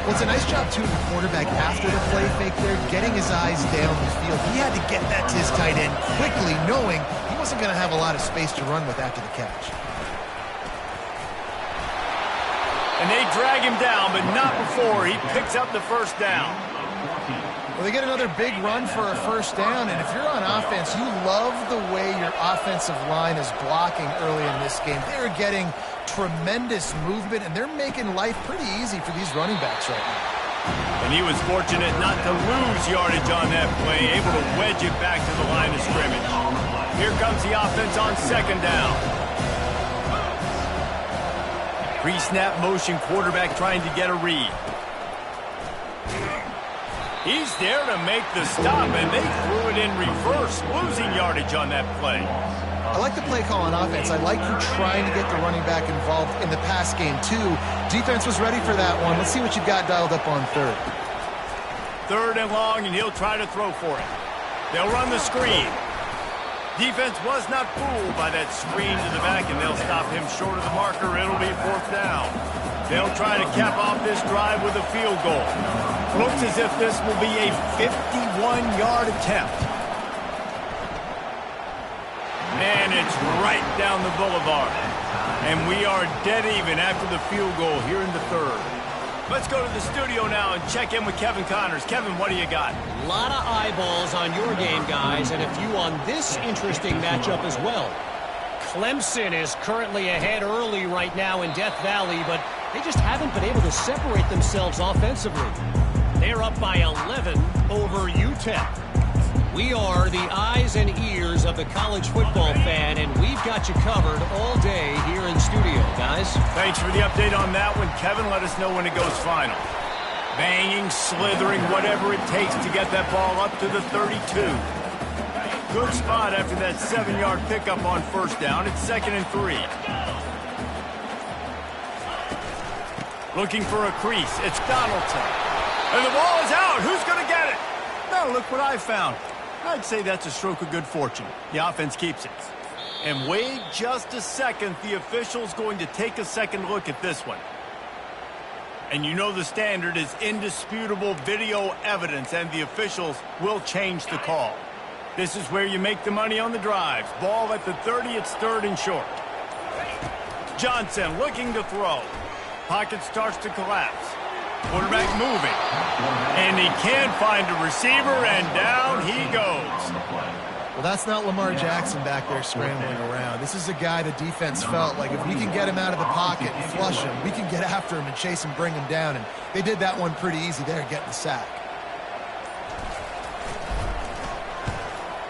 [SPEAKER 2] Well, it's a nice job, too, of the quarterback after the play fake there, getting his eyes down the field. He had to get that to his tight end quickly, knowing he wasn't going to have a lot of space to run with after the catch.
[SPEAKER 1] And they drag him down, but not before he picks up the first down.
[SPEAKER 2] Well, they get another big run for a first down, and if you're on offense, you love the way your offensive line is blocking early in this game. They're getting tremendous movement, and they're making life pretty easy for these running backs right now.
[SPEAKER 1] And he was fortunate not to lose yardage on that play, able to wedge it back to the line of scrimmage. Here comes the offense on second down. Pre-snap motion, quarterback trying to get a read. He's there to make the stop, and they threw it in reverse, losing yardage on that play.
[SPEAKER 2] I like the play call on offense. I like you trying to get the running back involved in the pass game, too. Defense was ready for that one. Let's see what you've got dialed up on third.
[SPEAKER 1] Third and long, and he'll try to throw for it. They'll run the screen. Defense was not fooled by that screen to the back, and they'll stop him short of the marker. It'll be fourth down. They'll try to cap off this drive with a field goal. Looks as if this will be a 51-yard attempt. And it's right down the boulevard. And we are dead even after the field goal here in the third. Let's go to the studio now and check in with Kevin Connors. Kevin, what do you got?
[SPEAKER 6] A lot of eyeballs on your game, guys, and a few on this interesting matchup as well. Clemson is currently ahead early right now in Death Valley, but they just haven't been able to separate themselves offensively. They're up by 11 over UTEP. We are the eyes and ears of the college football fan, and we've got you covered all day here in studio, guys.
[SPEAKER 1] Thanks for the update on that one, Kevin. Let us know when it goes final. Banging, slithering, whatever it takes to get that ball up to the 32. Good spot after that 7-yard pickup on first down. It's 2nd and 3. Looking for a crease. It's Donaldson. And the ball is out. Who's going to get it? Now look what I found. I'd say that's a stroke of good fortune. The offense keeps it. And wait just a second. The official's going to take a second look at this one. And you know the standard is indisputable video evidence, and the officials will change the call. This is where you make the money on the drives. Ball at the 30, it's 3rd and short. Johnson looking to throw. Pocket starts to collapse. Quarterback moving. And he can't find a receiver, and down he goes.
[SPEAKER 2] Well, that's not Lamar Jackson back there scrambling around. This is a guy the defense felt like if we can get him out of the pocket and flush him, we can get after him and chase him, bring him down. And they did that one pretty easy there, getting the sack.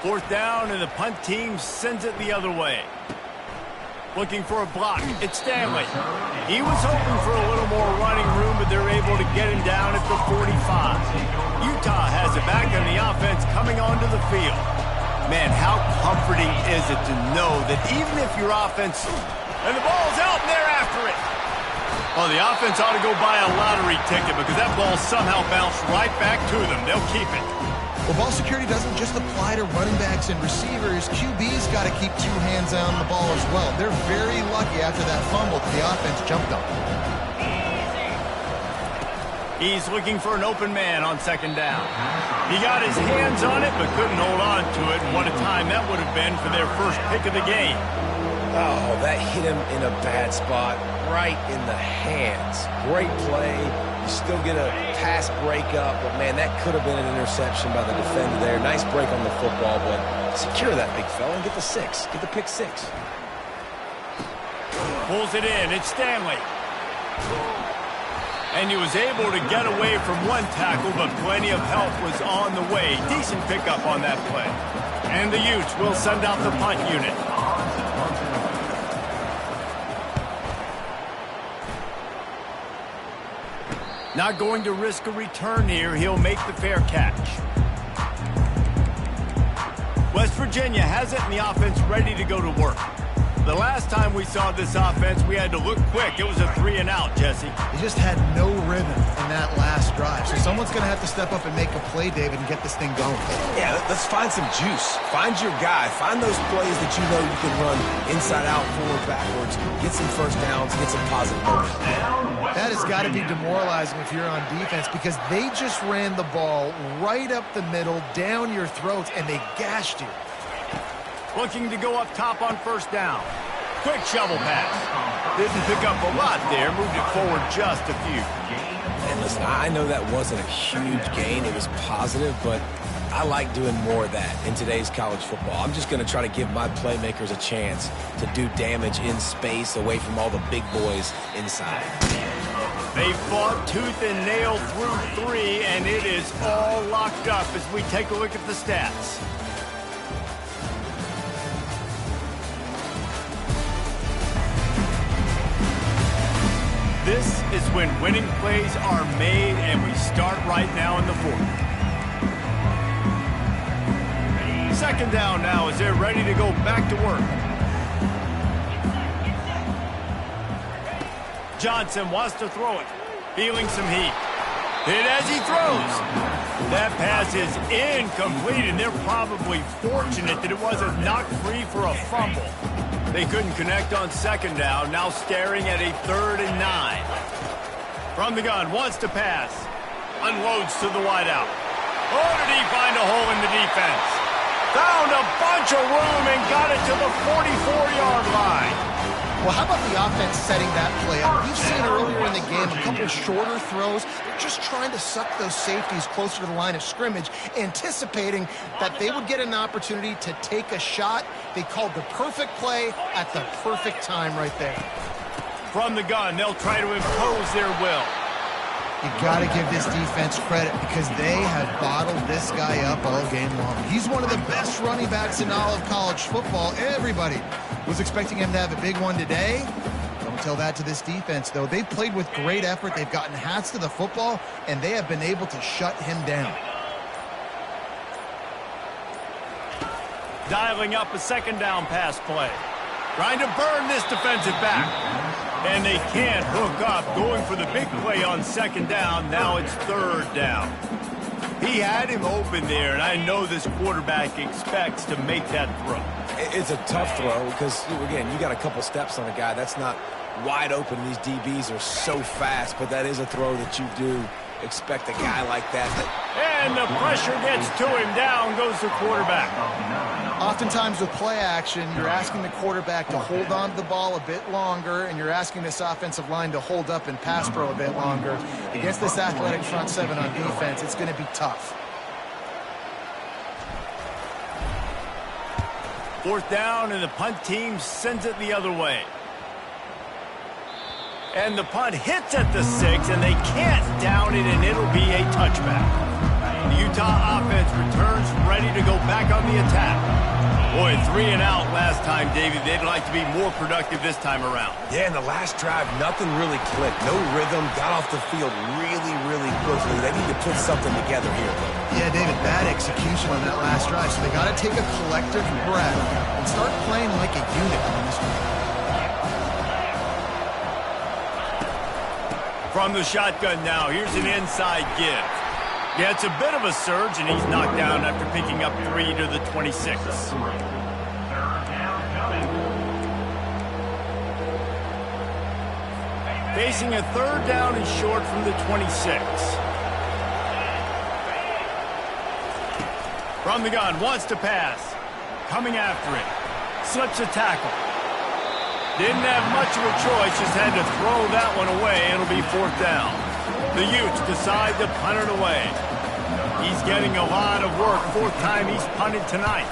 [SPEAKER 1] 4th down, and the punt team sends it the other way. Looking for a block. It's Stanley. He was hoping for a little more running room, but they're able to get him down at the 45. Utah has it back, and the offense coming onto the field. Man, how comforting is it to know that even if your offense... And the ball's out, and they're after it. Oh, the offense ought to go buy a lottery ticket because that ball somehow bounced right back to them. They'll keep it.
[SPEAKER 2] Well, ball security doesn't just apply to running backs and receivers. QB's got to keep 2 hands on the ball as well. They're very lucky after that fumble that the offense jumped on.
[SPEAKER 1] He's looking for an open man on 2nd down. He got his hands on it, but couldn't hold on to it. And what a time that would have been for their first pick of the game.
[SPEAKER 3] Oh, that hit him in a bad spot, right in the hands. Great play. You still get a pass breakup, but, man, that could have been an interception by the defender there. Nice break on the football, but secure that big fella and get the 6. Get the pick 6.
[SPEAKER 1] Pulls it in. It's Stanley. And he was able to get away from one tackle, but plenty of help was on the way. Decent pickup on that play. And the Utes will send out the punt unit. Not going to risk a return here. He'll make the fair catch. West Virginia has it, and the offense ready to go to work. The last time we saw this offense, we had to look quick. It was a 3-and-out, Jesse.
[SPEAKER 2] They just had no rhythm in that last drive. So someone's going to have to step up and make a play, David, and get this thing going.
[SPEAKER 3] Yeah, let's find some juice. Find your guy. Find those plays that you know you can run inside out, forward, backwards. Get some first downs. Get some positive momentum.
[SPEAKER 2] That has got to be demoralizing if you're on defense because they just ran the ball right up the middle, down your throats, and they gashed you.
[SPEAKER 1] Looking to go up top on first down. Quick shovel pass. Didn't pick up a lot there. Moved it forward just a few.
[SPEAKER 3] And listen, I know that wasn't a huge gain. It was positive, but I like doing more of that in today's college football. I'm just going to try to give my playmakers a chance to do damage in space away from all the big boys inside.
[SPEAKER 1] They fought tooth and nail through 3, and it is all locked up as we take a look at the stats. This is when winning plays are made, and we start right now in the 4th. 2nd down now as they're ready to go back to work. Johnson wants to throw it. Feeling some heat. Hit as he throws. That pass is incomplete, and they're probably fortunate that it wasn't knocked free for a fumble. They couldn't connect on 2nd down, now staring at a 3rd and 9. From the gun, wants to pass. Unloads to the wideout. Oh, did he find a hole in the defense? Found a bunch of room and got it to the 44-yard line.
[SPEAKER 2] Well, how about the offense setting that play up? We've seen earlier in the game a couple of shorter throws. They're just trying to suck those safeties closer to the line of scrimmage, anticipating that they would get an opportunity to take a shot. They called the perfect play at the perfect time right there.
[SPEAKER 1] From the gun, they'll try to impose their will.
[SPEAKER 2] You got to give this defense credit because they have bottled this guy up all game long. He's one of the best running backs in all of college football. Everybody was expecting him to have a big one today. Don't tell that to this defense, though. They've played with great effort. They've gotten hats to the football, and they have been able to shut him down.
[SPEAKER 1] Dialing up a second down pass play. Trying to burn this defensive back. And they can't hook up, going for the big play on second down. Now it's third down. He had him open there, and I know this quarterback expects to make that throw.
[SPEAKER 3] It's a tough throw because, again, you got a couple steps on a guy. That's not wide open. These DBs are so fast, but that is a throw that you do expect a guy like that.
[SPEAKER 1] And the pressure gets to him. Down goes the quarterback.
[SPEAKER 2] Oftentimes with play action, you're asking the quarterback to hold on to the ball a bit longer, and you're asking this offensive line to hold up and pass pro a bit longer. Against this athletic front seven on defense, it's going to be tough.
[SPEAKER 1] Fourth down, and the punt team sends it the other way. And the punt hits at the 6, and they can't down it, and it'll be a touchback. The Utah offense returns ready to go back on the attack. Boy, 3 and out last time, David. They'd like to be more productive this time around.
[SPEAKER 3] Yeah, in the last drive, nothing really clicked. No rhythm, got off the field really, really quickly. They need to put something together here.
[SPEAKER 2] Yeah, David, bad execution on that last drive, so they got to take a collective breath and start playing like a unit on this one.
[SPEAKER 1] From the shotgun now, here's an inside give. Yeah, it's a bit of a surge, and he's knocked down after picking up 3 to the 26. Facing a third down and short from the 26. From the gun, wants to pass. Coming after it. Slips a tackle. Didn't have much of a choice, just had to throw that one away. It'll be fourth down. The Utes decide to punt it away. He's getting a lot of work. Fourth time he's punted tonight.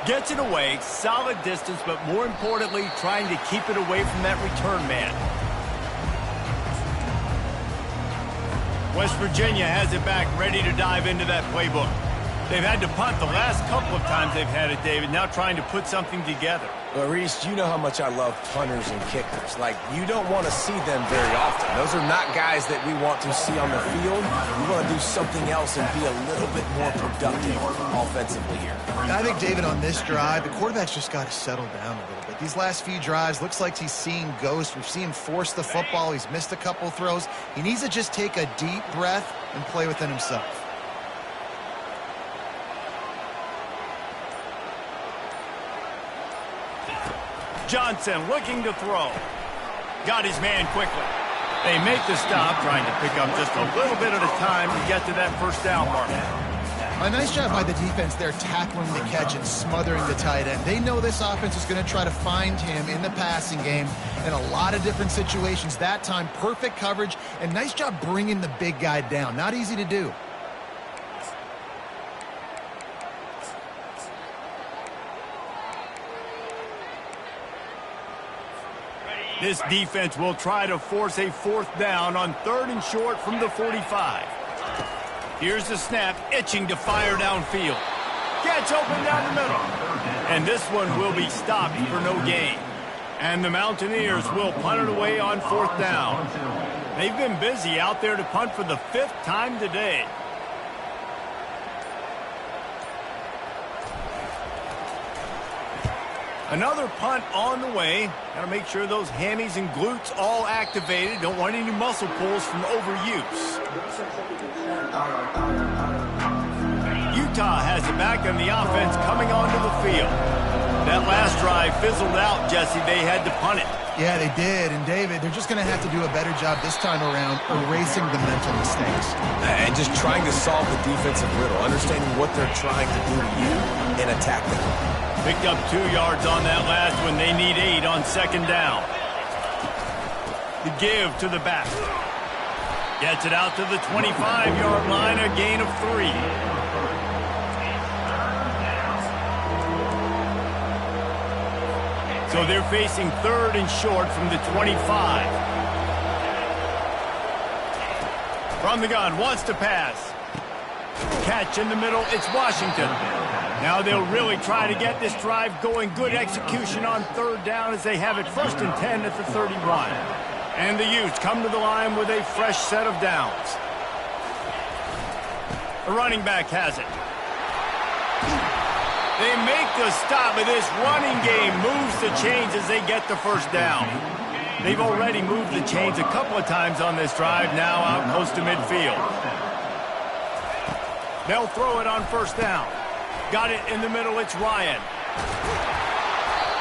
[SPEAKER 1] Gets it away, solid distance, but more importantly, trying to keep it away from that return man. West Virginia has it back, ready to dive into that playbook. They've had to punt the last couple of times they've had it, David, now trying to put something together.
[SPEAKER 3] Well, Reese, you know how much I love punters and kickers. Like, you don't want to see them very often. Those are not guys that we want to see on the field. We want to do something else and be a little bit more productive offensively here.
[SPEAKER 2] I think, David, on this drive, the quarterback's just got to settle down a little bit. These last few drives, looks like he's seeing ghosts. We've seen him force the football. He's missed a couple throws. He needs to just take a deep breath and play within himself.
[SPEAKER 1] Johnson looking to throw. Got his man quickly. They make the stop, trying to pick up just a little bit at a time to get to that first down mark.
[SPEAKER 2] A nice job by the defense there, tackling the catch and smothering the tight end. They know this offense is going to try to find him in the passing game in a lot of different situations. That time, perfect coverage, and nice job bringing the big guy down. Not easy to do.
[SPEAKER 1] This defense will try to force a fourth down on third and short from the 45. Here's the snap, itching to fire downfield. Gets open down the middle. And this one will be stopped for no gain. And the Mountaineers will punt it away on fourth down. They've been busy out there to punt for the 5th time today. Another punt on the way. Got to make sure those hammies and glutes all activated. Don't want any muscle pulls from overuse. Utah has it back on the offense coming onto the field. That last drive fizzled out, Jesse. They had to punt it.
[SPEAKER 2] Yeah, they did. And, David, they're just going to have to do a better job this time around erasing the mental mistakes.
[SPEAKER 3] And just trying to solve the defensive riddle, understanding what they're trying to do to you and attack them.
[SPEAKER 1] Picked up 2 yards on that last one. They need 8 on second down. The give to the back. Gets it out to the 25-yard line, a gain of 3. So they're facing 3rd and short from the 25. From the gun, wants to pass. Catch in the middle, it's Washington. Now they'll really try to get this drive going. Good execution on 3rd down as they have it 1st and 10 at the 31. And the Utes come to the line with a fresh set of downs. The running back has it. They make the stop, but this running game moves the chains as they get the 1st down. They've already moved the chains a couple of times on this drive, now out close to midfield. They'll throw it on 1st down. Got it in the middle, it's Ryan.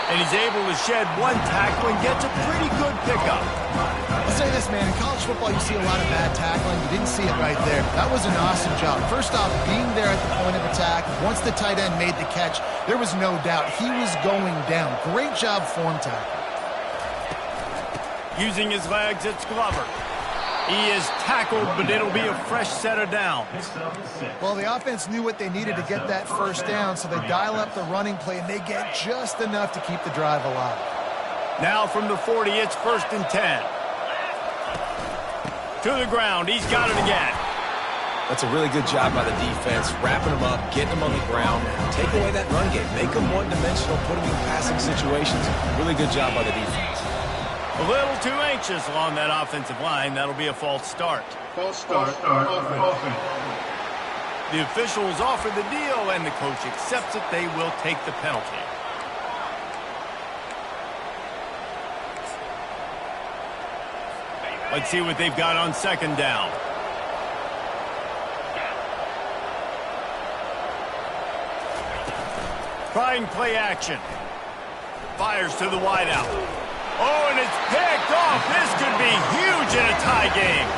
[SPEAKER 1] And he's able to shed 1 tackle and gets a pretty good pickup.
[SPEAKER 2] I'll say this, man. In college football, you see a lot of bad tackling. You didn't see it right there. That was an awesome job. First off, being there at the point of attack. Once the tight end made the catch, there was no doubt he was going down. Great job form tackle.
[SPEAKER 1] Using his legs, it's Glover. He is tackled, but it'll be a fresh set of downs.
[SPEAKER 2] Well, the offense knew what they needed to get that 1st down, so they dial up the running play, and they get just enough to keep the drive alive.
[SPEAKER 1] Now from the 40, it's 1st and 10. To the ground, he's got it again.
[SPEAKER 3] That's a really good job by the defense, wrapping them up, getting them on the ground, take away that run game, make them one-dimensional, put them in passing situations. Really good job by the defense.
[SPEAKER 1] A little too anxious along that offensive line. That'll be a false start.
[SPEAKER 4] False start. Offense.
[SPEAKER 1] The officials offer the deal, and the coach accepts it. They will take the penalty. Let's see what they've got on 2nd down. Trying play action. Fires to the wideout. Oh, and it's picked off. This could be huge in a tie game.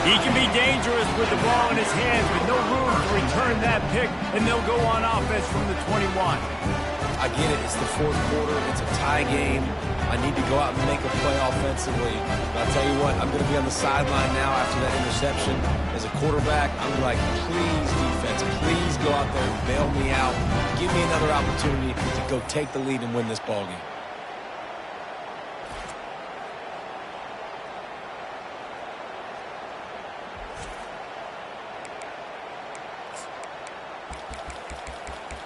[SPEAKER 1] He can be dangerous with the ball in his hands with no room to return that pick, and they'll go on offense from the 21.
[SPEAKER 3] I get it. It's the 4th quarter. It's a tie game. I need to go out and make a play offensively. But I'll tell you what, I'm going to be on the sideline now after that interception. As a quarterback, I'm like, please, defense, please go out there and bail me out. Give me another opportunity to go take the lead and win this ballgame.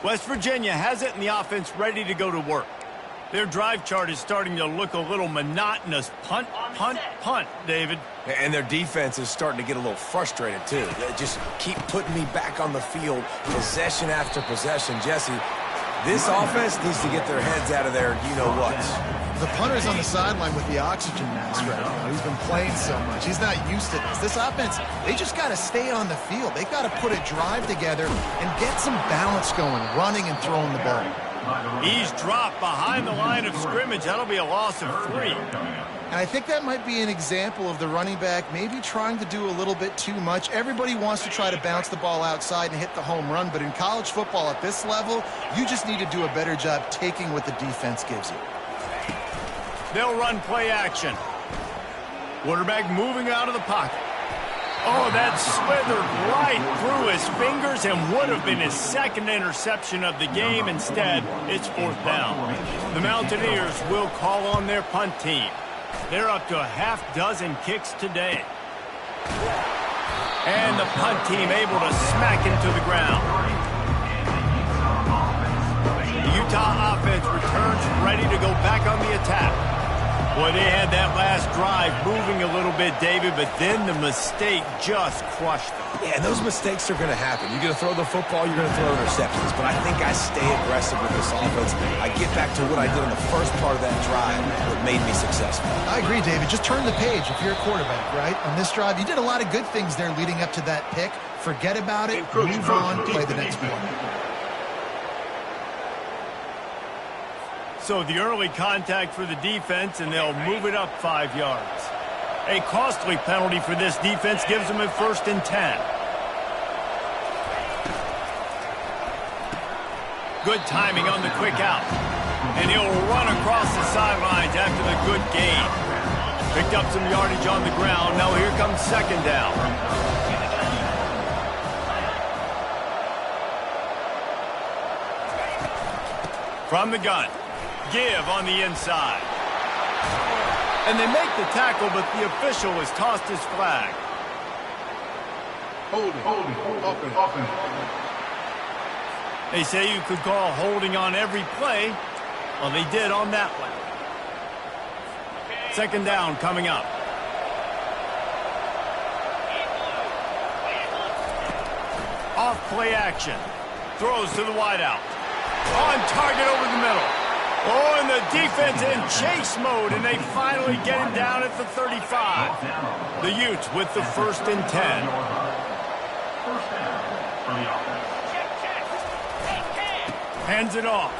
[SPEAKER 1] West Virginia has it, and the offense ready to go to work. Their drive chart is starting to look a little monotonous. Punt, punt, punt, David.
[SPEAKER 3] And their defense is starting to get a little frustrated, too. They just keep putting me back on the field, possession after possession. Jesse, this offense needs to get their heads out of their you-know-what.
[SPEAKER 2] The punter's on the sideline with the oxygen mask right now. He's been playing so much. He's not used to this. This offense, they just got to stay on the field. They've got to put a drive together and get some balance going, running and throwing the ball.
[SPEAKER 1] He's dropped behind the line of scrimmage. That'll be a loss of 3.
[SPEAKER 2] And I think that might be an example of the running back maybe trying to do a little bit too much. Everybody wants to try to bounce the ball outside and hit the home run, but in college football at this level, you just need to do a better job taking what the defense gives you.
[SPEAKER 1] They'll run play action. Quarterback moving out of the pocket. Oh, that slithered right through his fingers and would have been his 2nd interception of the game. Instead, it's 4th down. The Mountaineers will call on their punt team. They're up to a half-dozen kicks today. And the punt team able to smack him to the ground. The Utah offense returns ready to go back on the attack. Boy, they had that last drive moving a little bit, David, but then the mistake just crushed them.
[SPEAKER 3] Yeah, and those mistakes are going to happen. You're going to throw the football, you're going to throw interceptions, but I think I stay aggressive with this offense. I get back to what I did in the first part of that drive that made me successful.
[SPEAKER 2] I agree, David. Just turn the page if you're a quarterback, right? On this drive, you did a lot of good things there leading up to that pick. Forget about it, move on, play the next one.
[SPEAKER 1] So the early contact for the defense, and they'll move it up 5 yards. A costly penalty for this defense gives them a 1st and 10. Good timing on the quick out. And he'll run across the sidelines after the good gain. Picked up some yardage on the ground. Now here comes 2nd down. From the gun. Give on the inside. And they make the tackle, but the official has tossed his flag.
[SPEAKER 4] Holding.
[SPEAKER 1] They say you could call holding on every play. Well, they did on that one. 2nd down coming up. Off play action. Throws to the wideout. On target over the middle. Oh, and the defense in chase mode, and they finally get him down at the 35. The Utes with the 1st and 10.
[SPEAKER 5] First down for the offense.
[SPEAKER 1] Hands it off.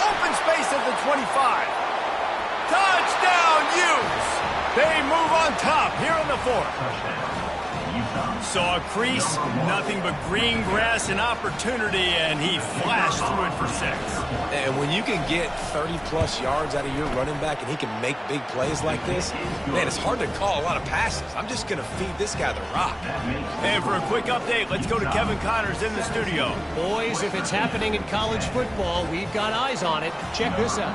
[SPEAKER 1] Open space at the 25. Touchdown, Utes! They move on top here in the 4th. Saw a crease, nothing but green grass and opportunity, and he flashed through it for 6.
[SPEAKER 3] And when you can get 30-plus yards out of your running back and he can make big plays like this, man, it's hard to call a lot of passes. I'm just going to feed this guy the rock.
[SPEAKER 1] And for a quick update, let's go to Kevin Connors in the studio.
[SPEAKER 6] Boys, if it's happening in college football, we've got eyes on it. Check this out.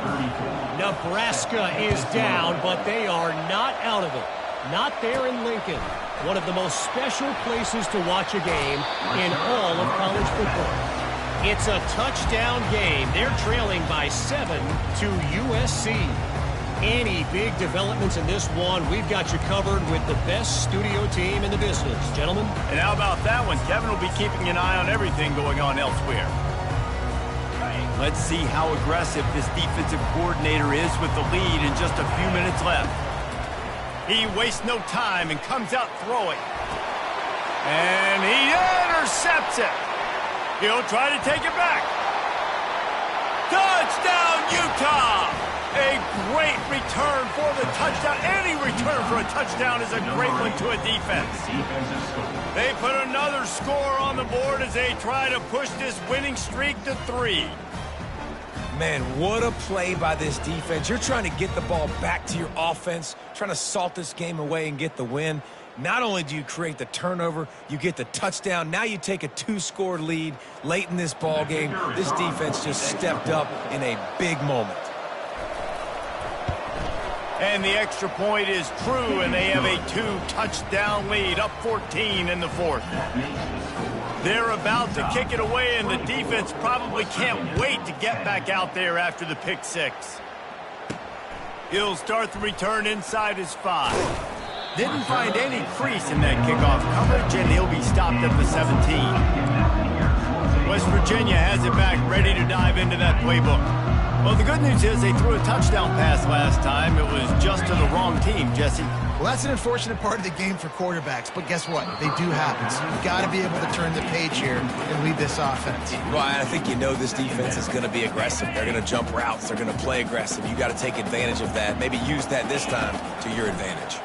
[SPEAKER 6] Nebraska is down, but they are not out of it. Not there in Lincoln. One of the most special places to watch a game in all of college football. It's a touchdown game. They're trailing by 7 to USC. Any big developments in this one, we've got you covered with the best studio team in the business. Gentlemen.
[SPEAKER 1] And how about that one? Kevin will be keeping an eye on everything going on elsewhere. Let's see how aggressive this defensive coordinator is with the lead and just a few minutes left. He wastes no time and comes out throwing. And he intercepts it. He'll try to take it back. Touchdown, Utah! A great return for the touchdown. Any return for a touchdown is a great one to a defense. They put another score on the board as they try to push this winning streak to 3.
[SPEAKER 3] Man, what a play by this defense. You're trying to get the ball back to your offense, trying to salt this game away and get the win. Not only do you create the turnover, you get the touchdown. Now you take a 2-score lead late in this ball game. This defense just stepped up in a big moment.
[SPEAKER 1] And the extra point is true, and they have a 2-touchdown lead, up 14 in the 4th. They're about to kick it away, and the defense probably can't wait to get back out there after the pick 6. He'll start the return inside his 5. Didn't find any crease in that kickoff coverage, and he'll be stopped at the 17. West Virginia has it back, ready to dive into that playbook. Well, the good news is they threw a touchdown pass last time. It was just to the wrong team, Jesse.
[SPEAKER 2] Well, that's an unfortunate part of the game for quarterbacks, but guess what? They do happen. So you've got to be able to turn the page here and lead this offense.
[SPEAKER 3] Well, I think you know this defense is going to be aggressive. They're going to jump routes. They're going to play aggressive. You got to take advantage of that. Maybe use that this time to your advantage.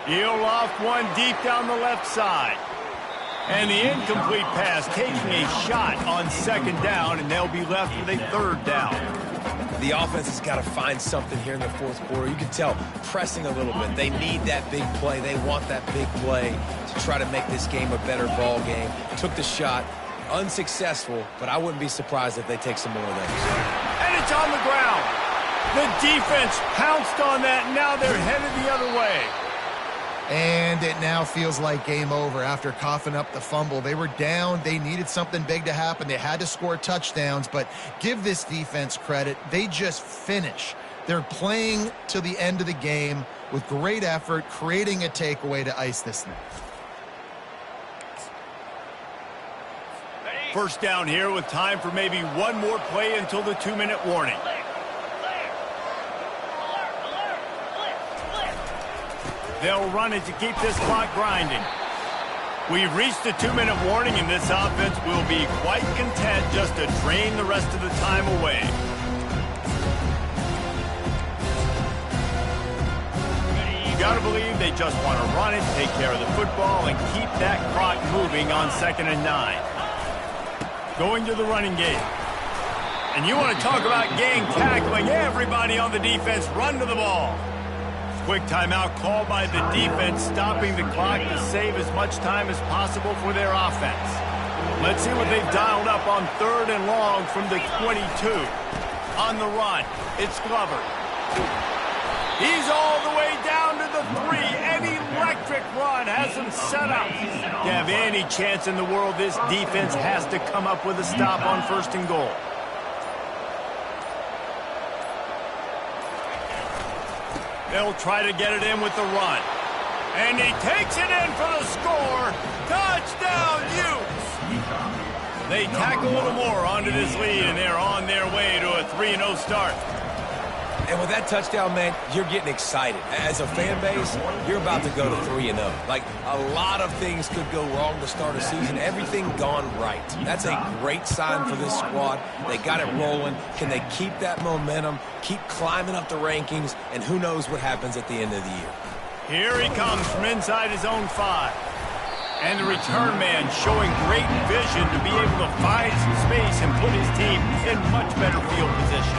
[SPEAKER 1] He'll loft one deep down the left side. And the incomplete pass taking a shot on 2nd down, and they'll be left with a 3rd down.
[SPEAKER 3] The offense has got to find something here in the 4th quarter. You can tell pressing a little bit. They need that big play. They want that big play to try to make this game a better ball game. Took the shot. Unsuccessful, but I wouldn't be surprised if they take some more of those.
[SPEAKER 1] And it's on the ground. The defense pounced on that, and now they're headed the other way.
[SPEAKER 2] And it now feels like game over after coughing up the fumble. They were down. They needed something big to happen. They had to score touchdowns, but give this defense credit. They just finish. They're playing to the end of the game with great effort, creating a takeaway to ice this thing.
[SPEAKER 1] First down here with time for maybe one more play until the 2-minute warning. They'll run it to keep this clock grinding. We've reached the 2-minute warning, and this offense will be quite content just to drain the rest of the time away. You got to believe they just want to run it, take care of the football, and keep that clock moving on 2nd and 9. Going to the running game. And you want to talk about gang tackling. Everybody on the defense run to the ball. Quick timeout called by the defense, stopping the clock to save as much time as possible for their offense. Let's see what they've dialed up on 3rd and long from the 22. On the run, it's Glover. He's all the way down to the 3. An electric run has him set up. To have any chance in the world, this defense has to come up with a stop on 1st and goal. They'll try to get it in with the run. And he takes it in for the score. Touchdown, Utes! They tack a little more onto this lead, and they're on their way to a 3-0 start.
[SPEAKER 3] And with that touchdown, man, you're getting excited. As a fan base, you're about to go to 3-0. Like, a lot of things could go wrong to start a season. Everything gone right. That's a great sign for this squad. They got it rolling. Can they keep that momentum, keep climbing up the rankings, and who knows what happens at the end of the year.
[SPEAKER 1] Here he comes from inside his own 5. And the return man showing great vision to be able to find some space and put his team in much better field position.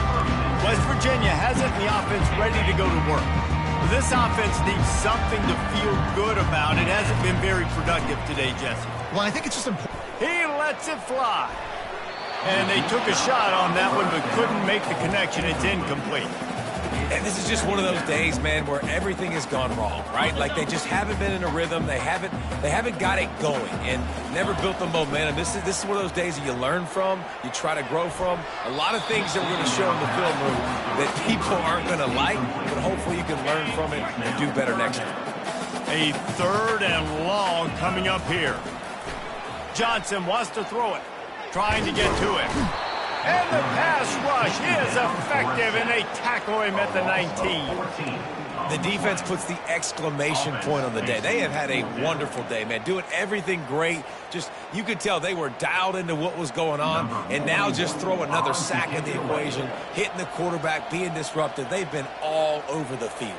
[SPEAKER 1] West Virginia has it, and the offense ready to go to work. This offense needs something to feel good about. It hasn't been very productive today, Jesse.
[SPEAKER 2] Well, I think it's just important.
[SPEAKER 1] He lets it fly. And they took a shot on that one, but couldn't make the connection. It's incomplete.
[SPEAKER 3] And this is just one of those days, man, where everything has gone wrong, right? Like, they just haven't been in a rhythm. They haven't got it going and never built the momentum. This is one of those days that you learn from, you try to grow from. A lot of things that we're going to show in the film room that people aren't going to like, but hopefully you can learn from it and do better next time.
[SPEAKER 1] A 3rd and long coming up here. Johnson wants to throw it, trying to get to it. And the pass rush is effective, and they tackle him at the 19.
[SPEAKER 3] The defense puts the exclamation point on the day. They have had a wonderful day, man, doing everything great. Just, you could tell they were dialed into what was going on, and now just throw another sack in the equation, hitting the quarterback, being disruptive. They've been all over the field.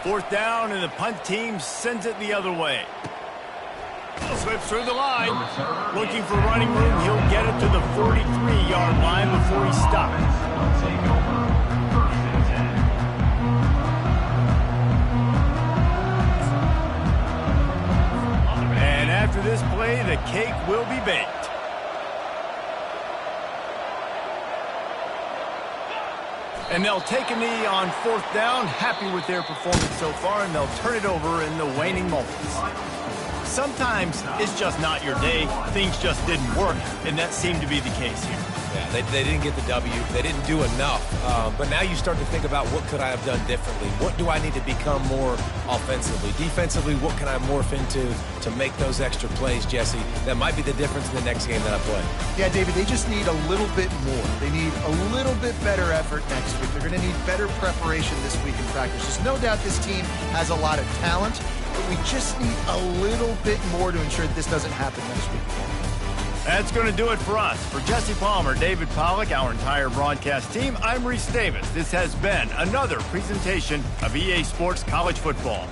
[SPEAKER 1] Fourth down, and the punt team sends it the other way. Slips through the line. Looking for running room. He'll get it to the 43-yard line before he stops. And after this play, the cake will be baked. And they'll take a knee on 4th down, happy with their performance so far, and they'll turn it over in the waning moments. Sometimes it's just not your day. Things just didn't work, and that seemed to be the case here.
[SPEAKER 3] Yeah, they didn't get the W. They didn't do enough. But now you start to think about, what could I have done differently? What do I need to become more offensively? Defensively, what can I morph into to make those extra plays, Jesse? That might be the difference in the next game that I play.
[SPEAKER 2] Yeah, David, they just need a little bit more. They need a little bit better effort next week. They're going to need better preparation this week in practice. There's no doubt this team has a lot of talent, but we just need a little bit more to ensure that this doesn't happen next week.
[SPEAKER 1] That's going to do it for us. For Jesse Palmer, David Pollack, our entire broadcast team, I'm Reese Davis. This has been another presentation of EA Sports College Football.